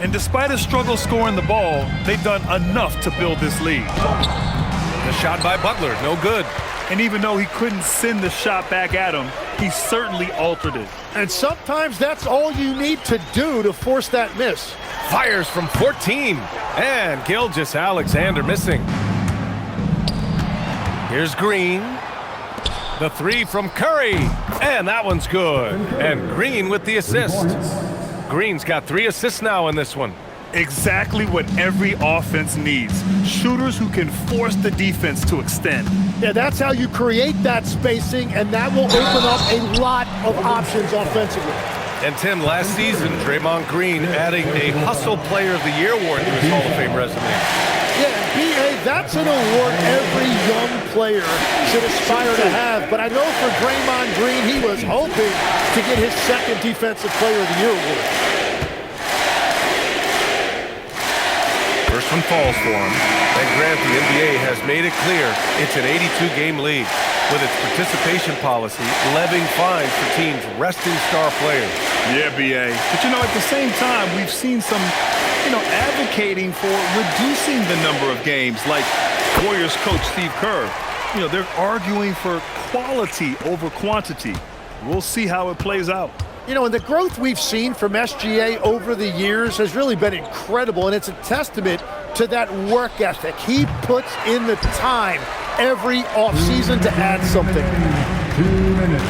And despite a struggle scoring the ball, they've done enough to build this lead. The shot by Butler, no good. And even though he couldn't send the shot back at him, he certainly altered it. And sometimes that's all you need to do to force that miss. Fires from 14. And Gilgeous-Alexander missing. Here's Green. The three from Curry. And that one's good. And Green with the assist. Green's got 3 assists now in this one. Exactly what every offense needs. Shooters who can force the defense to extend. Yeah, that's how you create that spacing, and that will open up a lot of options offensively. And Tim, last season, Draymond Green adding a Hustle Player of the Year award to his Hall of Fame resume. Yeah, B.A., that's an award every young player should aspire to have. But I know for Draymond Green, he was hoping to get his 2nd Defensive Player of the Year award. First one falls for him. And Grant, the NBA has made it clear it's an 82-game league with its participation policy levying fines for teams resting star players. Yeah, B.A. But, at the same time, we've seen some, advocating for reducing the number of games, like Warriors coach Steve Kerr. they're arguing for quality over quantity. We'll see how it plays out. And the growth we've seen from SGA over the years has really been incredible, and it's a testament to that work ethic. He puts in the time every offseason to add something. 2 minutes.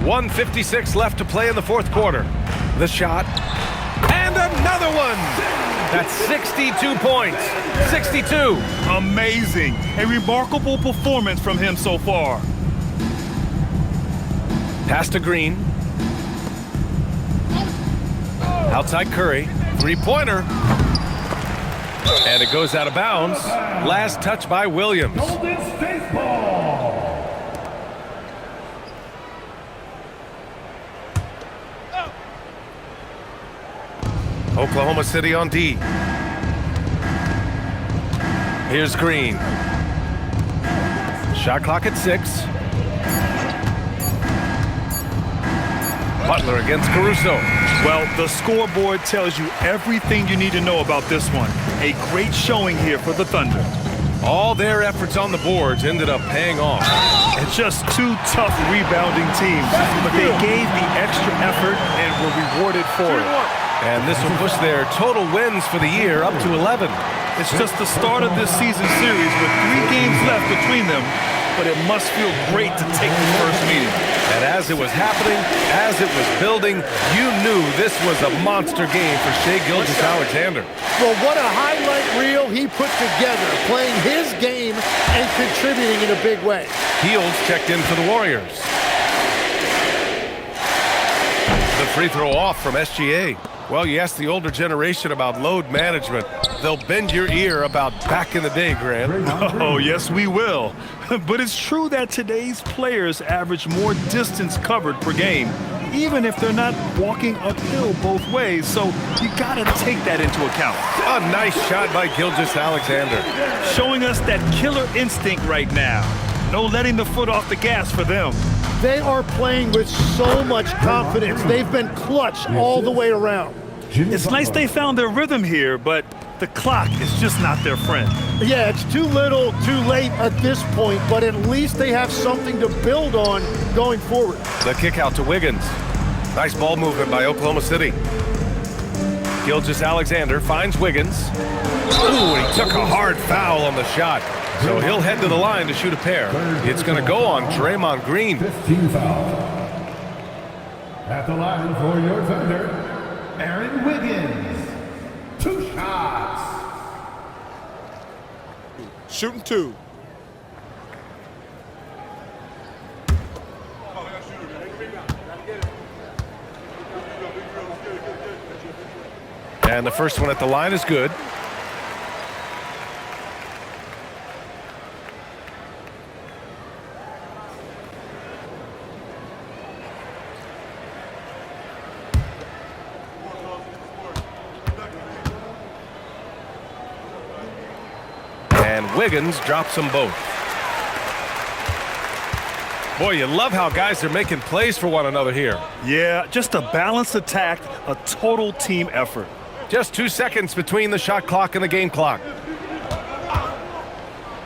1:56 left to play in the fourth quarter. The shot, and another one. That's 62 points. 62. Amazing. A remarkable performance from him so far. Pass to Green. Outside Curry. Three-pointer. And it goes out of bounds. Last touch by Williams. Golden State ball. Oklahoma City on D. Here's Green. Shot clock at 6. Butler against Caruso. Well, the scoreboard tells you everything you need to know about this one. A great showing here for the Thunder. All their efforts on the boards ended up paying off. And just two tough rebounding teams, but they gave the extra effort and were rewarded for it. And this will push their total wins for the year up to 11. It's just the start of this season series with 3 games left between them, but it must feel great to take the first meeting. And as it was happening, as it was building, you knew this was a monster game for Shai Gilgeous-Alexander. Well, what a highlight reel he put together, playing his game and contributing in a big way. Heels checked in for the Warriors. The free throw off from SGA. Well, you ask the older generation about load management, they'll bend your ear about back in the day, Grant. Oh, yes, we will. But it's true that today's players average more distance covered per game, even if they're not walking uphill both ways, so you gotta take that into account. A nice shot by Gilgeous-Alexander. Showing us that killer instinct right now. No letting the foot off the gas for them. They are playing with so much confidence. They've been clutch all the way around. It's nice they found their rhythm here, but the clock is just not their friend. Yeah, it's too little, too late at this point, but at least they have something to build on going forward. The kick out to Wiggins. Nice ball movement by Oklahoma City. Gilgeous-Alexander finds Wiggins. Ooh, he took a hard foul on the shot. So he'll head to the line to shoot a pair. It's going to go on Draymond Green. 15 foul. At the line for your Thunder, Aaron Wiggins. 2 shots. Shooting 2. And the first one at the line is good. And Wiggins drops them both. Boy, you love how guys are making plays for one another here. Yeah, just a balanced attack, a total team effort. Just 2 seconds between the shot clock and the game clock.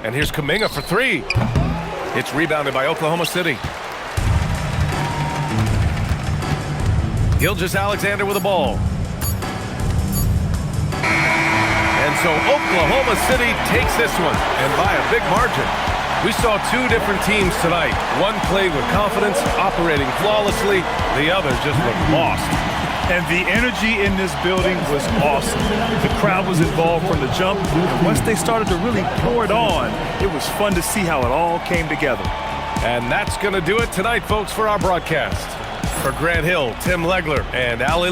And here's Kuminga for 3. It's rebounded by Oklahoma City. Gilgeous-Alexander with the ball. And so Oklahoma City takes this one, and by a big margin. We saw 2 different teams tonight. One played with confidence, operating flawlessly. The other just looked lost. And the energy in this building was awesome. The crowd was involved from the jump, and once they started to really pour it on, it was fun to see how it all came together. And that's going to do it tonight, folks, for our broadcast. For Grant Hill, Tim Legler, and Ali